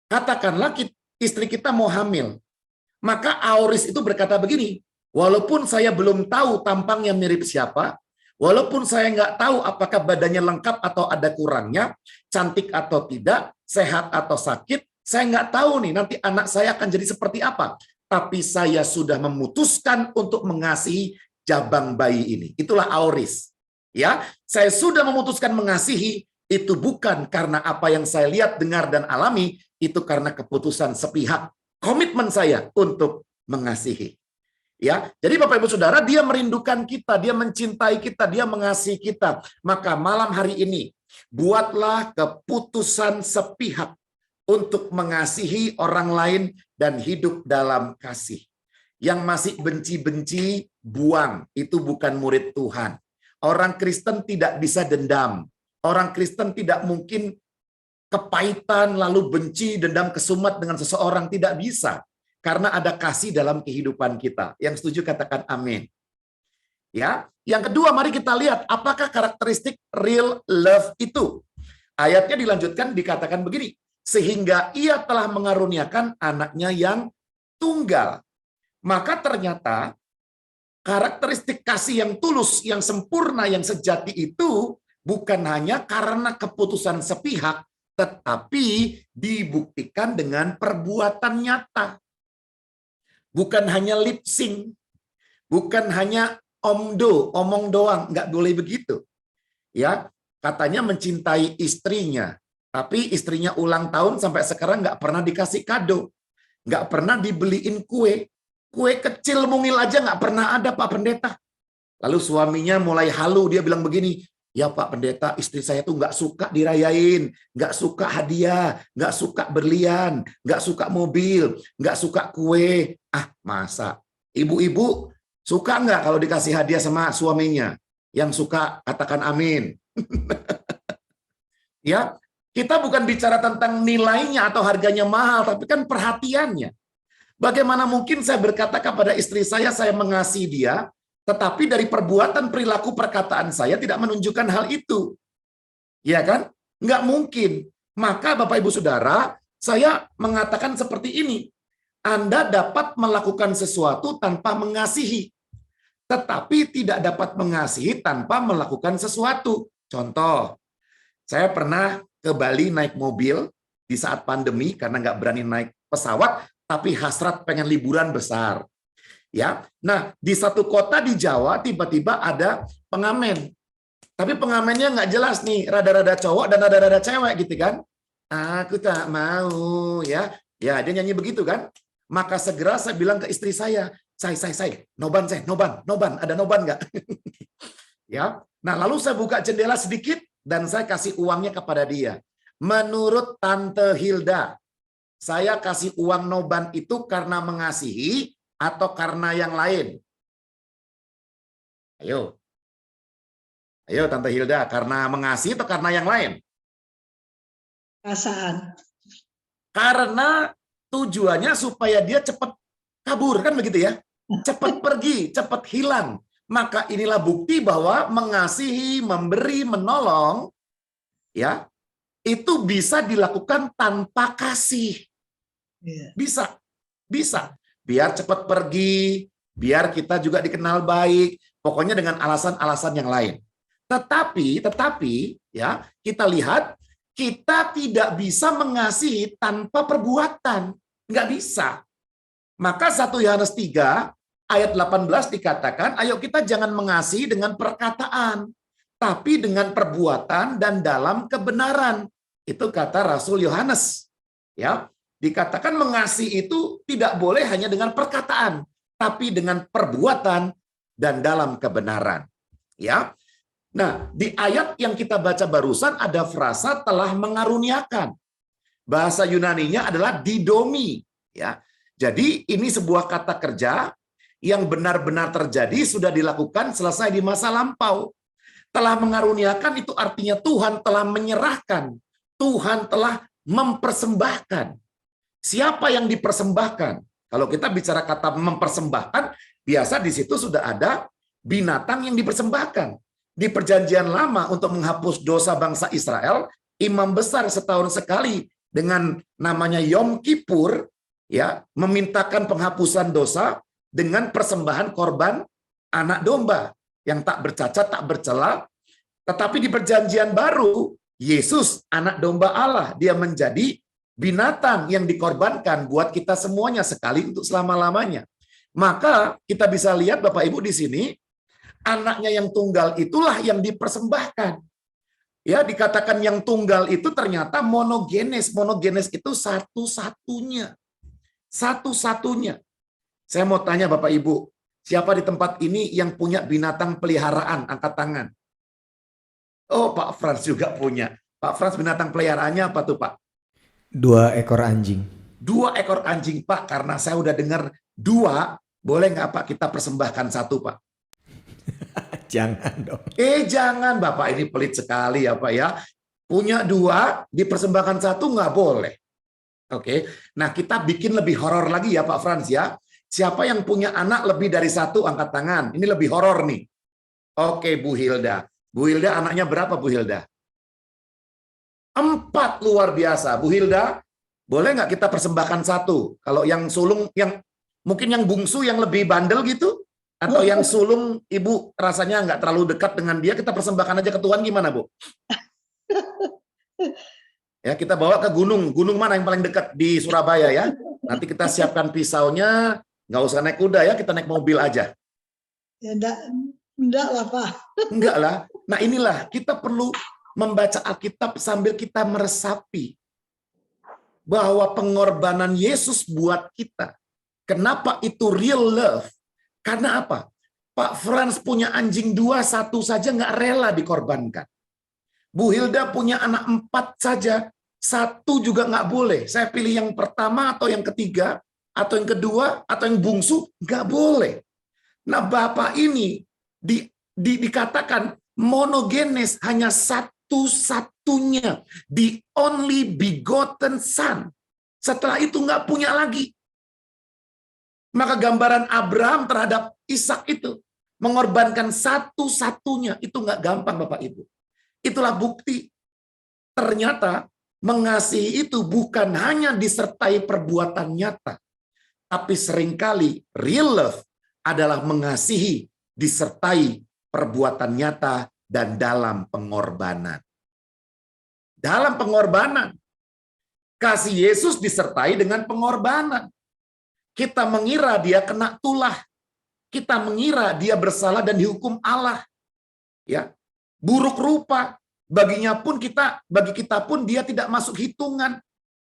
Katakanlah istri kita mau hamil, Maka aoris itu berkata begini, walaupun saya belum tahu tampangnya mirip siapa, walaupun saya nggak tahu apakah badannya lengkap atau ada kurangnya, cantik atau tidak, sehat atau sakit, saya nggak tahu nih nanti anak saya akan jadi seperti apa. Tapi saya sudah memutuskan untuk mengasihi jabang bayi ini. Itulah aoris. Ya, saya sudah memutuskan mengasihi, itu bukan karena apa yang saya lihat, dengar, dan alami, itu karena keputusan sepihak, komitmen saya untuk mengasihi. Ya, jadi Bapak Ibu Saudara, dia merindukan kita, dia mencintai kita, dia mengasihi kita. Maka malam hari ini, buatlah keputusan sepihak untuk mengasihi orang lain dan hidup dalam kasih. Yang masih benci-benci, buang. Itu bukan murid Tuhan. Orang Kristen tidak bisa dendam. Orang Kristen tidak mungkin kepahitan, lalu benci, dendam, kesumat dengan seseorang. Tidak bisa. Karena ada kasih dalam kehidupan kita. Yang setuju katakan amin. Ya, yang kedua mari kita lihat apakah karakteristik real love itu. Ayatnya dilanjutkan dikatakan begini, sehingga ia telah mengaruniakan anaknya yang tunggal. Maka ternyata karakteristik kasih yang tulus, yang sempurna, yang sejati itu bukan hanya karena keputusan sepihak, tetapi dibuktikan dengan perbuatan nyata. Bukan hanya lip sync, bukan hanya omong doang, nggak boleh begitu. Ya, katanya mencintai istrinya, tapi istrinya ulang tahun sampai sekarang nggak pernah dikasih kado, nggak pernah dibeliin kue kecil mungil aja nggak pernah ada Pak Pendeta. Lalu suaminya mulai halu, dia bilang begini, ya Pak Pendeta, istri saya tuh nggak suka dirayain, nggak suka hadiah, nggak suka berlian, nggak suka mobil, nggak suka kue. Ah, masa? Ibu-ibu suka nggak kalau dikasih hadiah sama suaminya? Yang suka katakan amin. Ya, kita bukan bicara tentang nilainya atau harganya mahal, tapi kan perhatiannya. Bagaimana mungkin saya berkata kepada istri saya mengasihi dia, tetapi dari perbuatan, perilaku, perkataan saya tidak menunjukkan hal itu. Ya kan? Nggak mungkin. Maka Bapak Ibu Saudara, saya mengatakan seperti ini. Anda dapat melakukan sesuatu tanpa mengasihi, tetapi tidak dapat mengasihi tanpa melakukan sesuatu. Contoh, saya pernah ke Bali naik mobil di saat pandemi karena nggak berani naik pesawat, tapi hasrat pengen liburan besar. Ya, nah di satu kota di Jawa tiba-tiba ada pengamen, tapi pengamennya nggak jelas nih, rada-rada cowok dan rada-rada cewek gitu kan? Aku tak mau, ya dia nyanyi begitu kan? Maka segera saya bilang ke istri saya, noban, ada noban nggak? Ya, nah lalu saya buka jendela sedikit dan saya kasih uangnya kepada dia. Menurut Tante Hilda, saya kasih uang noban itu karena mengasihi atau karena yang lain? Ayo Tante Hilda, karena mengasihi atau karena yang lain? Perasaan. Karena tujuannya supaya dia cepat kabur, kan begitu ya? Cepat pergi, cepat hilang. Maka inilah bukti bahwa mengasihi, memberi, menolong, ya, itu bisa dilakukan tanpa kasih. Bisa. Biar cepat pergi, biar kita juga dikenal baik, pokoknya dengan alasan-alasan yang lain. Tetapi ya, kita lihat kita tidak bisa mengasihi tanpa perbuatan, nggak bisa. Maka 1 Yohanes 3 ayat 18 dikatakan, ayo kita jangan mengasihi dengan perkataan, tapi dengan perbuatan dan dalam kebenaran. Itu kata Rasul Yohanes. Ya, dikatakan mengasihi itu tidak boleh hanya dengan perkataan, tapi dengan perbuatan dan dalam kebenaran. Ya. Nah, di ayat yang kita baca barusan ada frasa telah mengaruniakan. Bahasa Yunaninya adalah didomi, ya. Jadi ini sebuah kata kerja yang benar-benar terjadi, sudah dilakukan, selesai di masa lampau. Telah mengaruniakan itu artinya Tuhan telah menyerahkan, Tuhan telah mempersembahkan. Siapa yang dipersembahkan? Kalau kita bicara kata mempersembahkan, biasa di situ sudah ada binatang yang dipersembahkan. Di Perjanjian Lama untuk menghapus dosa bangsa Israel, imam besar setahun sekali dengan namanya Yom Kippur, ya, memintakan penghapusan dosa dengan persembahan korban anak domba yang tak bercacat, tak bercela. Tetapi di perjanjian baru, Yesus anak domba Allah, dia menjadi binatang yang dikorbankan buat kita semuanya sekali untuk selama-lamanya. Maka kita bisa lihat Bapak Ibu di sini, anaknya yang tunggal itulah yang dipersembahkan. Ya, dikatakan yang tunggal itu ternyata monogenes. Monogenes itu satu-satunya. Satu-satunya. Saya mau tanya Bapak Ibu, siapa di tempat ini yang punya binatang peliharaan? Angkat tangan. Oh, Pak Frans juga punya. Pak Frans, binatang peliharaannya apa tuh, Pak? 2 ekor anjing. 2 ekor anjing, Pak. Karena saya udah dengar 2, boleh nggak Pak kita persembahkan 1, Pak? Jangan dong. Jangan, Bapak ini pelit sekali ya, Pak ya. Punya 2, dipersembahkan 1 nggak boleh. Oke, nah kita bikin lebih horor lagi ya Pak Frans ya. Siapa yang punya anak lebih dari 1 angkat tangan. Ini lebih horor nih. Oke, Bu Hilda. Bu Hilda anaknya berapa Bu Hilda? 4, luar biasa. Bu Hilda, boleh nggak kita persembahkan 1? Kalau yang sulung, yang mungkin yang bungsu yang lebih bandel gitu? Atau yang sulung ibu rasanya nggak terlalu dekat dengan dia, kita persembahkan aja ke Tuhan gimana Bu? Ya, kita bawa ke gunung. Gunung mana yang paling dekat di Surabaya ya? Nanti kita siapkan pisaunya, nggak usah naik kuda ya, kita naik mobil aja. Ya enggak lah Pak. Enggak lah. Nah inilah, kita perlu membaca Alkitab sambil kita meresapi bahwa pengorbanan Yesus buat kita. Kenapa itu real love? Karena apa? Pak Frans punya anjing 2, 1 saja nggak rela dikorbankan. Bu Hilda punya anak 4 saja, 1 juga nggak boleh. Saya pilih yang pertama atau yang ketiga, atau yang kedua, atau yang bungsu, nggak boleh. Nah Bapak ini dikatakan monogenes, hanya satu-satunya, the only begotten son. Setelah itu nggak punya lagi. Maka gambaran Abraham terhadap Ishak itu, mengorbankan satu-satunya, itu nggak gampang Bapak Ibu. Itulah bukti. Ternyata mengasihi itu bukan hanya disertai perbuatan nyata, tapi seringkali real love adalah mengasihi disertai perbuatan nyata dan dalam pengorbanan. Dalam pengorbanan. Kasih Yesus disertai dengan pengorbanan. Kita mengira dia kena tulah. Kita mengira dia bersalah dan dihukum Allah. Ya. Buruk rupa, bagi kita pun dia tidak masuk hitungan.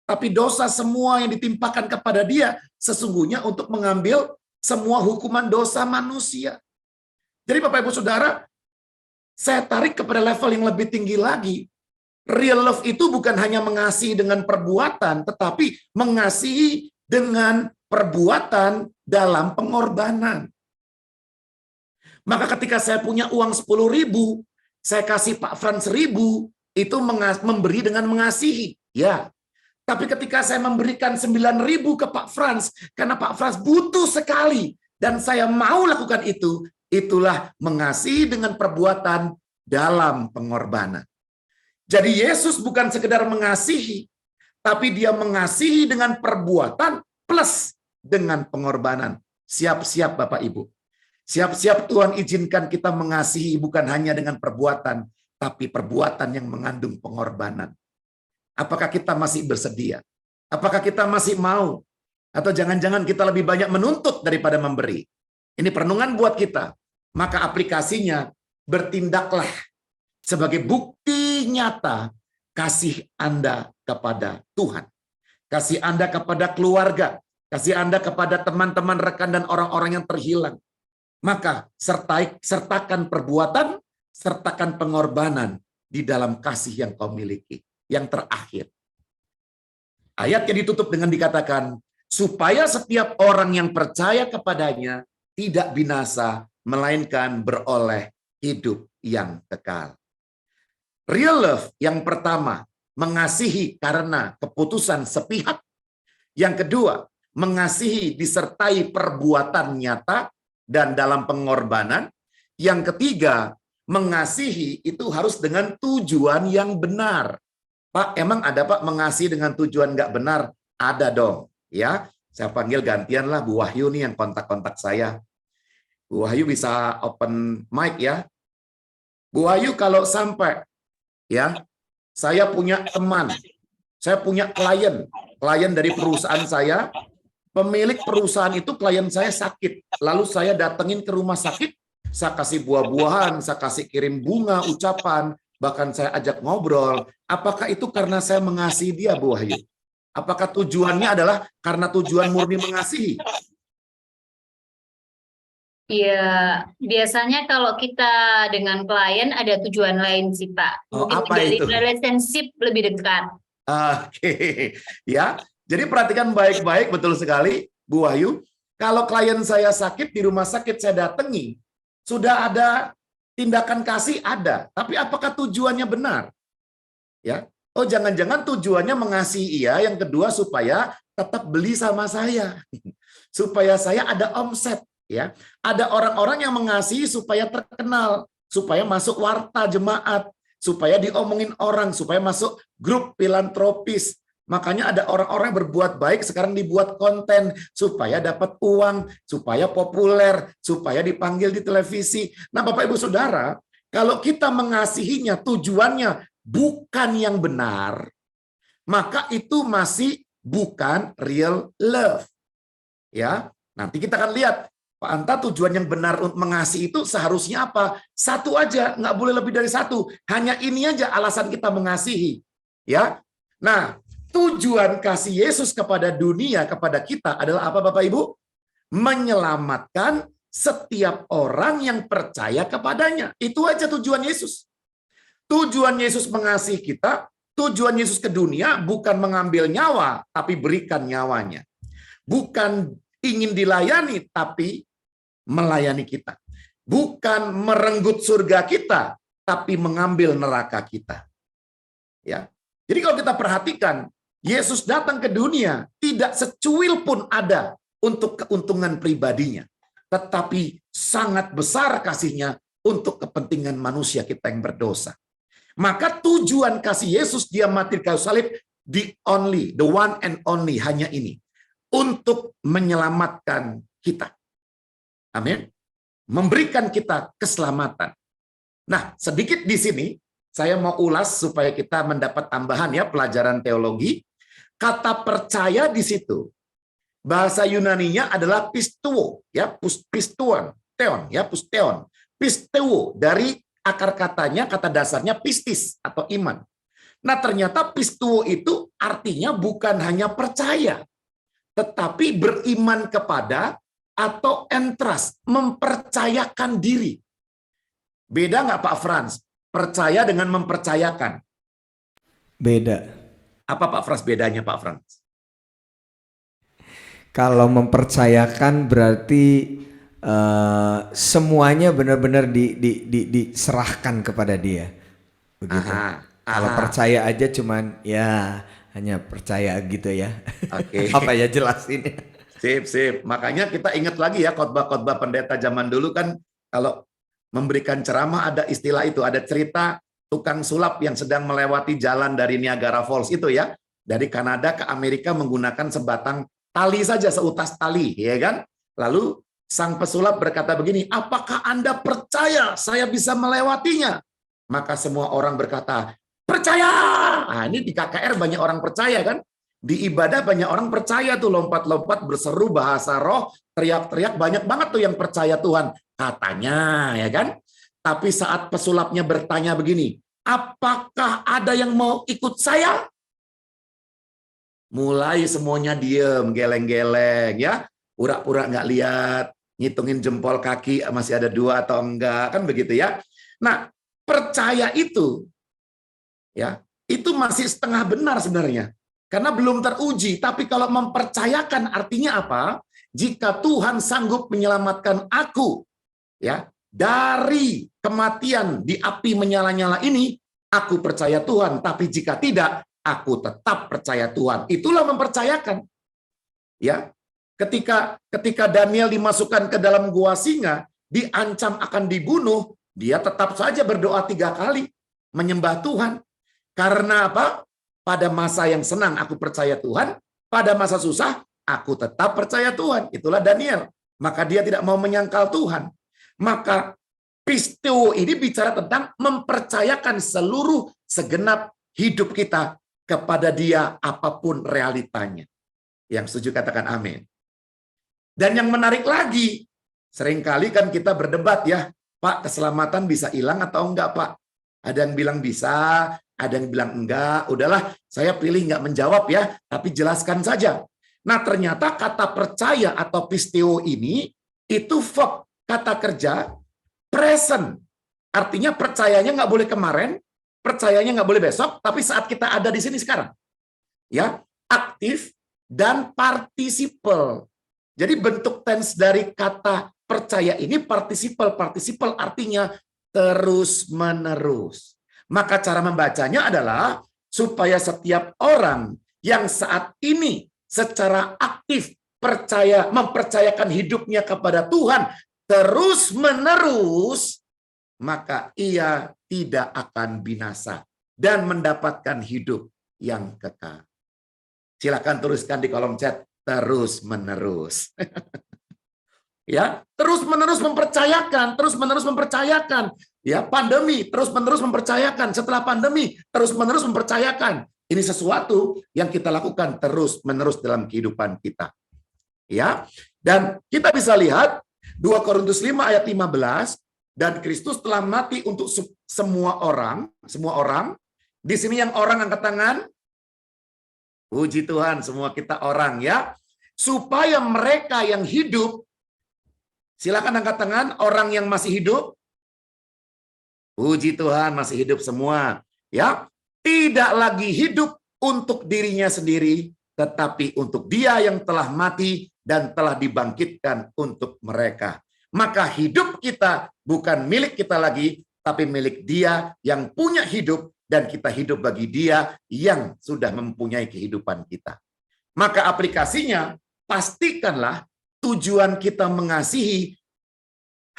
Tapi dosa semua yang ditimpakan kepada dia sesungguhnya untuk mengambil semua hukuman dosa manusia. Jadi Bapak Ibu Saudara, saya tarik kepada level yang lebih tinggi lagi. Real love itu bukan hanya mengasihi dengan perbuatan, tetapi mengasihi dengan perbuatan dalam pengorbanan. Maka ketika saya punya uang 10.000, saya kasih Pak Frans 1.000, itu memberi dengan mengasihi. Ya. Tapi ketika saya memberikan 9.000 ke Pak Frans, karena Pak Frans butuh sekali, dan saya mau lakukan itu, itulah mengasihi dengan perbuatan dalam pengorbanan. Jadi Yesus bukan sekedar mengasihi, tapi dia mengasihi dengan perbuatan plus dengan pengorbanan. Siap-siap Bapak Ibu. Siap-siap Tuhan izinkan kita mengasihi bukan hanya dengan perbuatan, tapi perbuatan yang mengandung pengorbanan. Apakah kita masih bersedia? Apakah kita masih mau? Atau jangan-jangan kita lebih banyak menuntut daripada memberi? Ini perenungan buat kita. Maka aplikasinya, bertindaklah sebagai bukti nyata kasih Anda kepada Tuhan. Kasih Anda kepada keluarga. Kasih Anda kepada teman-teman, rekan, dan orang-orang yang terhilang. Maka sertakan perbuatan, sertakan pengorbanan di dalam kasih yang kau miliki. Yang terakhir. Ayatnya ditutup dengan dikatakan, supaya setiap orang yang percaya kepadanya tidak binasa, melainkan beroleh hidup yang kekal. Real love yang pertama, mengasihi karena keputusan sepihak. Yang kedua, mengasihi disertai perbuatan nyata dan dalam pengorbanan. Yang ketiga, mengasihi itu harus dengan tujuan yang benar. Pak, emang ada Pak mengasihi dengan tujuan nggak benar? Ada dong. Ya, Saya panggil gantian lah Bu Wahyu nih yang kontak-kontak saya. Bu Wahyu bisa open mic ya. Bu Wahyu, kalau sampai ya saya punya teman, saya punya klien dari perusahaan saya, pemilik perusahaan itu klien saya sakit, lalu saya datengin ke rumah sakit, saya kasih buah-buahan, saya kasih kirim bunga, ucapan, bahkan saya ajak ngobrol. Apakah itu karena saya mengasihi dia, Bu Wahyu? Apakah tujuannya adalah karena tujuan murni mengasihi? Ya, biasanya kalau kita dengan klien ada tujuan lain sih, Pak. Oh, Mungkin apa menjalin itu? relationship lebih dekat. Oke, ya. Jadi perhatikan baik-baik, betul sekali, Bu Wahyu. Kalau klien saya sakit di rumah sakit saya datangi, sudah ada tindakan kasih ada, tapi apakah tujuannya benar? Ya. Oh, jangan-jangan tujuannya mengasihi ia, yang kedua supaya tetap beli sama saya. Supaya saya ada omset, ya. Ada orang-orang yang mengasihi supaya terkenal, supaya masuk warta jemaat, supaya diomongin orang, supaya masuk grup filantropis. Makanya ada orang-orang yang berbuat baik sekarang dibuat konten supaya dapat uang, supaya populer, supaya dipanggil di televisi. Nah, Bapak Ibu Saudara, kalau kita mengasihinya tujuannya bukan yang benar, maka itu masih bukan real love. Ya, nanti kita akan lihat Pak Anta, tujuan yang benar untuk mengasihi itu seharusnya apa? Satu aja, nggak boleh lebih dari satu. Hanya ini aja alasan kita mengasihi. Ya, nah tujuan kasih Yesus kepada dunia, kepada kita adalah apa Bapak Ibu? Menyelamatkan setiap orang yang percaya kepadanya. Itu aja tujuan Yesus. Tujuan Yesus mengasihi kita, tujuan Yesus ke dunia bukan mengambil nyawa, tapi berikan nyawanya. Bukan ingin dilayani, tapi melayani kita. Bukan merenggut surga kita, tapi mengambil neraka kita. Ya. Jadi kalau kita perhatikan, Yesus datang ke dunia, tidak secuil pun ada untuk keuntungan pribadinya. Tetapi sangat besar kasihnya untuk kepentingan manusia kita yang berdosa. Maka tujuan kasih Yesus dia mati di kayu salib, the one and only, hanya ini. Untuk menyelamatkan kita. Amin. Memberikan kita keselamatan. Nah, sedikit di sini saya mau ulas supaya kita mendapat tambahan ya pelajaran teologi. Kata percaya di situ bahasa Yunaninya adalah pisteuo ya, pistuon, teon ya, pisteon. Pisteuo dari akar katanya, kata dasarnya pistis atau iman. Nah, ternyata pisteuo itu artinya bukan hanya percaya, tetapi beriman kepada atau entrust, mempercayakan diri. Beda nggak Pak Frans? Percaya dengan mempercayakan. Beda. Apa Pak Frans bedanya Pak Frans? Kalau mempercayakan berarti semuanya benar-benar diserahkan kepada dia. Begitu. Kalau percaya aja cuman ya hanya percaya gitu ya. Oke. Apa ya jelasin? Sip. Makanya kita ingat lagi ya khotbah-khotbah pendeta zaman dulu kan kalau memberikan ceramah ada istilah itu, ada cerita tukang sulap yang sedang melewati jalan dari Niagara Falls itu ya. Dari Kanada ke Amerika menggunakan sebatang tali saja, seutas tali, ya kan? Lalu sang pesulap berkata begini, apakah Anda percaya saya bisa melewatinya? Maka semua orang berkata, percaya! Nah, ini di KKR banyak orang percaya kan? Di ibadah banyak orang percaya tuh, lompat-lompat, berseru bahasa roh, teriak-teriak, banyak banget tuh yang percaya Tuhan. Katanya, ya kan? Tapi saat pesulapnya bertanya begini, apakah ada yang mau ikut saya? Mulai semuanya diem, geleng-geleng ya, pura-pura nggak lihat, ngitungin jempol kaki masih ada 2 atau enggak, kan begitu ya. Nah, percaya itu ya, itu masih setengah benar sebenarnya. Karena belum teruji, tapi kalau mempercayakan artinya apa? Jika Tuhan sanggup menyelamatkan aku ya dari kematian di api menyala-nyala ini, aku percaya Tuhan, tapi jika tidak, aku tetap percaya Tuhan. Itulah mempercayakan. Ya. Ketika Daniel dimasukkan ke dalam gua singa, diancam akan dibunuh, dia tetap saja berdoa 3 kali menyembah Tuhan. Karena apa? Pada masa yang senang aku percaya Tuhan, pada masa susah aku tetap percaya Tuhan. Itulah Daniel. Maka dia tidak mau menyangkal Tuhan. Maka pisteo ini bicara tentang mempercayakan seluruh segenap hidup kita kepada Dia apapun realitanya. Yang setuju katakan amin. Dan yang menarik lagi, seringkali kan kita berdebat ya, Pak, keselamatan bisa hilang atau enggak, Pak? Ada yang bilang bisa, ada yang bilang enggak. Udahlah, saya pilih enggak menjawab ya, tapi jelaskan saja. Nah, ternyata kata percaya atau pisteo ini itu verb, kata kerja present. Artinya percayanya nggak boleh kemarin, percayanya nggak boleh besok, tapi saat kita ada di sini sekarang. Ya, aktif dan participle. Jadi bentuk tense dari kata percaya ini participle. Participle artinya terus-menerus. Maka cara membacanya adalah supaya setiap orang yang saat ini secara aktif mempercayakan hidupnya kepada Tuhan terus-menerus, maka ia tidak akan binasa dan mendapatkan hidup yang kekal. Silakan tuliskan di kolom chat terus-menerus. Ya, terus-menerus mempercayakan. Ya, pandemi terus-menerus mempercayakan. Setelah pandemi terus-menerus mempercayakan. Ini sesuatu yang kita lakukan terus-menerus dalam kehidupan kita. Ya, dan kita bisa lihat 2 Korintus 5 ayat 15, dan Kristus telah mati untuk semua orang. Di sini yang orang angkat tangan. Puji Tuhan, semua kita orang ya. Supaya mereka yang hidup, silakan angkat tangan, orang yang masih hidup. Puji Tuhan, masih hidup semua. Ya, tidak lagi hidup untuk dirinya sendiri, tetapi untuk Dia yang telah mati dan telah dibangkitkan untuk mereka. Maka hidup kita bukan milik kita lagi, tapi milik Dia yang punya hidup, dan kita hidup bagi Dia yang sudah mempunyai kehidupan kita. Maka aplikasinya, pastikanlah tujuan kita mengasihi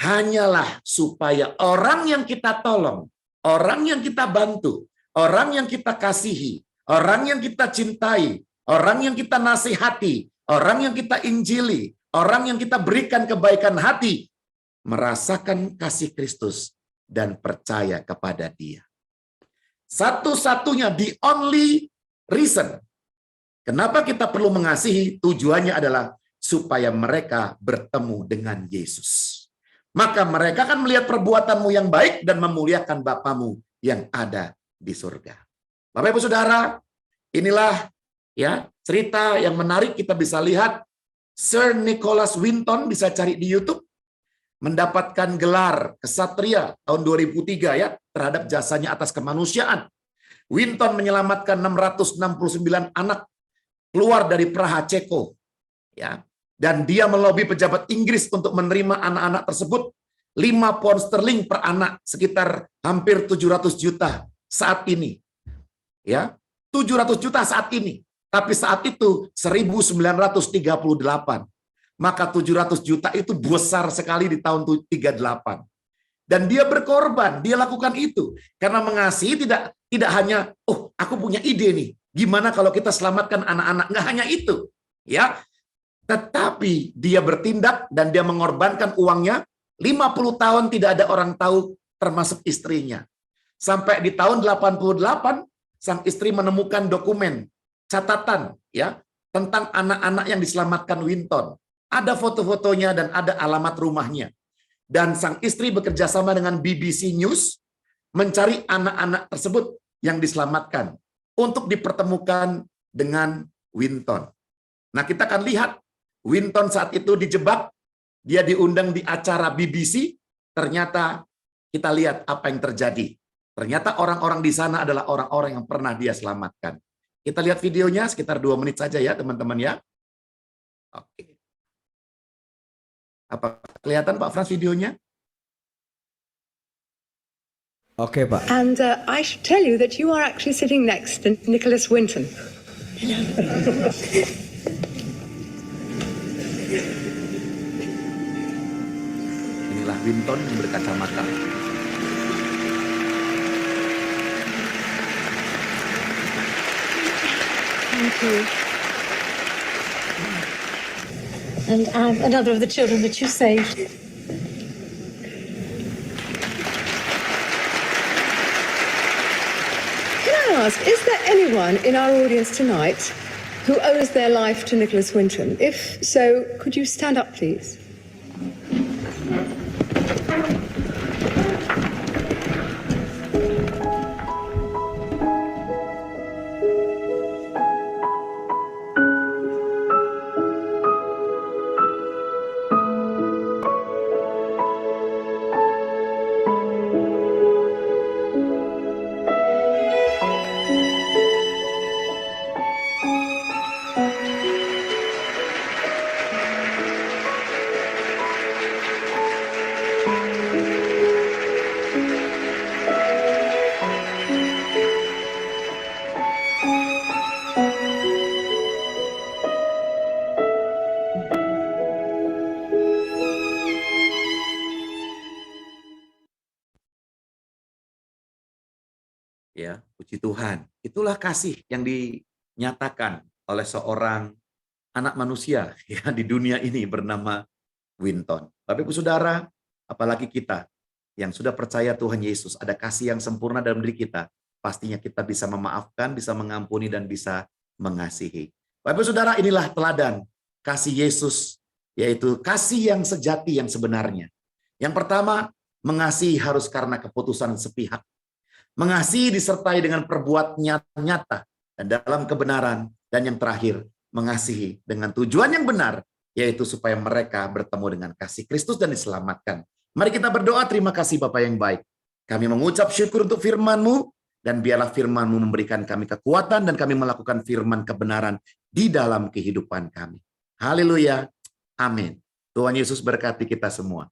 hanyalah supaya orang yang kita tolong, orang yang kita bantu, orang yang kita kasihi, orang yang kita cintai, orang yang kita nasihati, orang yang kita injili, orang yang kita berikan kebaikan hati, merasakan kasih Kristus dan percaya kepada Dia. Satu-satunya, the only reason kenapa kita perlu mengasihi, tujuannya adalah supaya mereka bertemu dengan Yesus. Maka mereka akan melihat perbuatanmu yang baik dan memuliakan Bapamu yang ada di surga. Bapak Ibu Saudara, inilah ya cerita yang menarik. Kita bisa lihat Sir Nicholas Winton, bisa cari di YouTube, mendapatkan gelar kesatria tahun 2003 ya terhadap jasanya atas kemanusiaan. Winton menyelamatkan 669 anak keluar dari Praha Ceko ya. Dan dia melobi pejabat Inggris untuk menerima anak-anak tersebut 5 pound sterling per anak, sekitar hampir 700 juta saat ini. Ya, 700 juta saat ini. Tapi saat itu 1938. Maka 700 juta itu besar sekali di tahun 38. Dan dia berkorban, dia lakukan itu karena mengasihi tidak hanya aku punya ide nih, gimana kalau kita selamatkan anak-anak, nggak hanya itu, ya. Tetapi dia bertindak dan dia mengorbankan uangnya 50 tahun tidak ada orang tahu termasuk istrinya. Sampai di tahun 88 sang istri menemukan dokumen catatan ya tentang anak-anak yang diselamatkan Winton. Ada foto-fotonya dan ada alamat rumahnya. Dan sang istri bekerja sama dengan BBC News mencari anak-anak tersebut yang diselamatkan untuk dipertemukan dengan Winton. Nah, kita akan lihat Winton saat itu dijebak, dia diundang di acara BBC, ternyata kita lihat apa yang terjadi. Ternyata orang-orang di sana adalah orang-orang yang pernah dia selamatkan. Kita lihat videonya sekitar 2 menit saja ya teman-teman ya. Oke. Apa kelihatan Pak Frans videonya? Oke Pak. And I should tell you that you are actually sitting next to Nicholas Winton. Inilah Winton yang berkacamata. Thank you. And Anne, another of the children that you saved. Can I ask, is there anyone in our audience tonight who owes their life to Nicholas Winton? If so, could you stand up, please? Ya, puji Tuhan. Itulah kasih yang dinyatakan oleh seorang anak manusia ya di dunia ini bernama Winton. Bapak Ibu Saudara, apalagi kita yang sudah percaya Tuhan Yesus, ada kasih yang sempurna dalam diri kita, pastinya kita bisa memaafkan, bisa mengampuni, dan bisa mengasihi. Bapak Ibu Saudara, inilah teladan kasih Yesus, yaitu kasih yang sejati yang sebenarnya. Yang pertama, mengasihi harus karena keputusan sepihak. Mengasihi disertai dengan perbuatan nyata dan dalam kebenaran. Dan yang terakhir, mengasihi dengan tujuan yang benar, yaitu supaya mereka bertemu dengan kasih Kristus dan diselamatkan. Mari kita berdoa. Terima kasih Bapa yang baik. Kami mengucap syukur untuk firman-Mu, dan biarlah firman-Mu memberikan kami kekuatan dan kami melakukan firman kebenaran di dalam kehidupan kami. Haleluya. Amin. Tuhan Yesus berkati kita semua.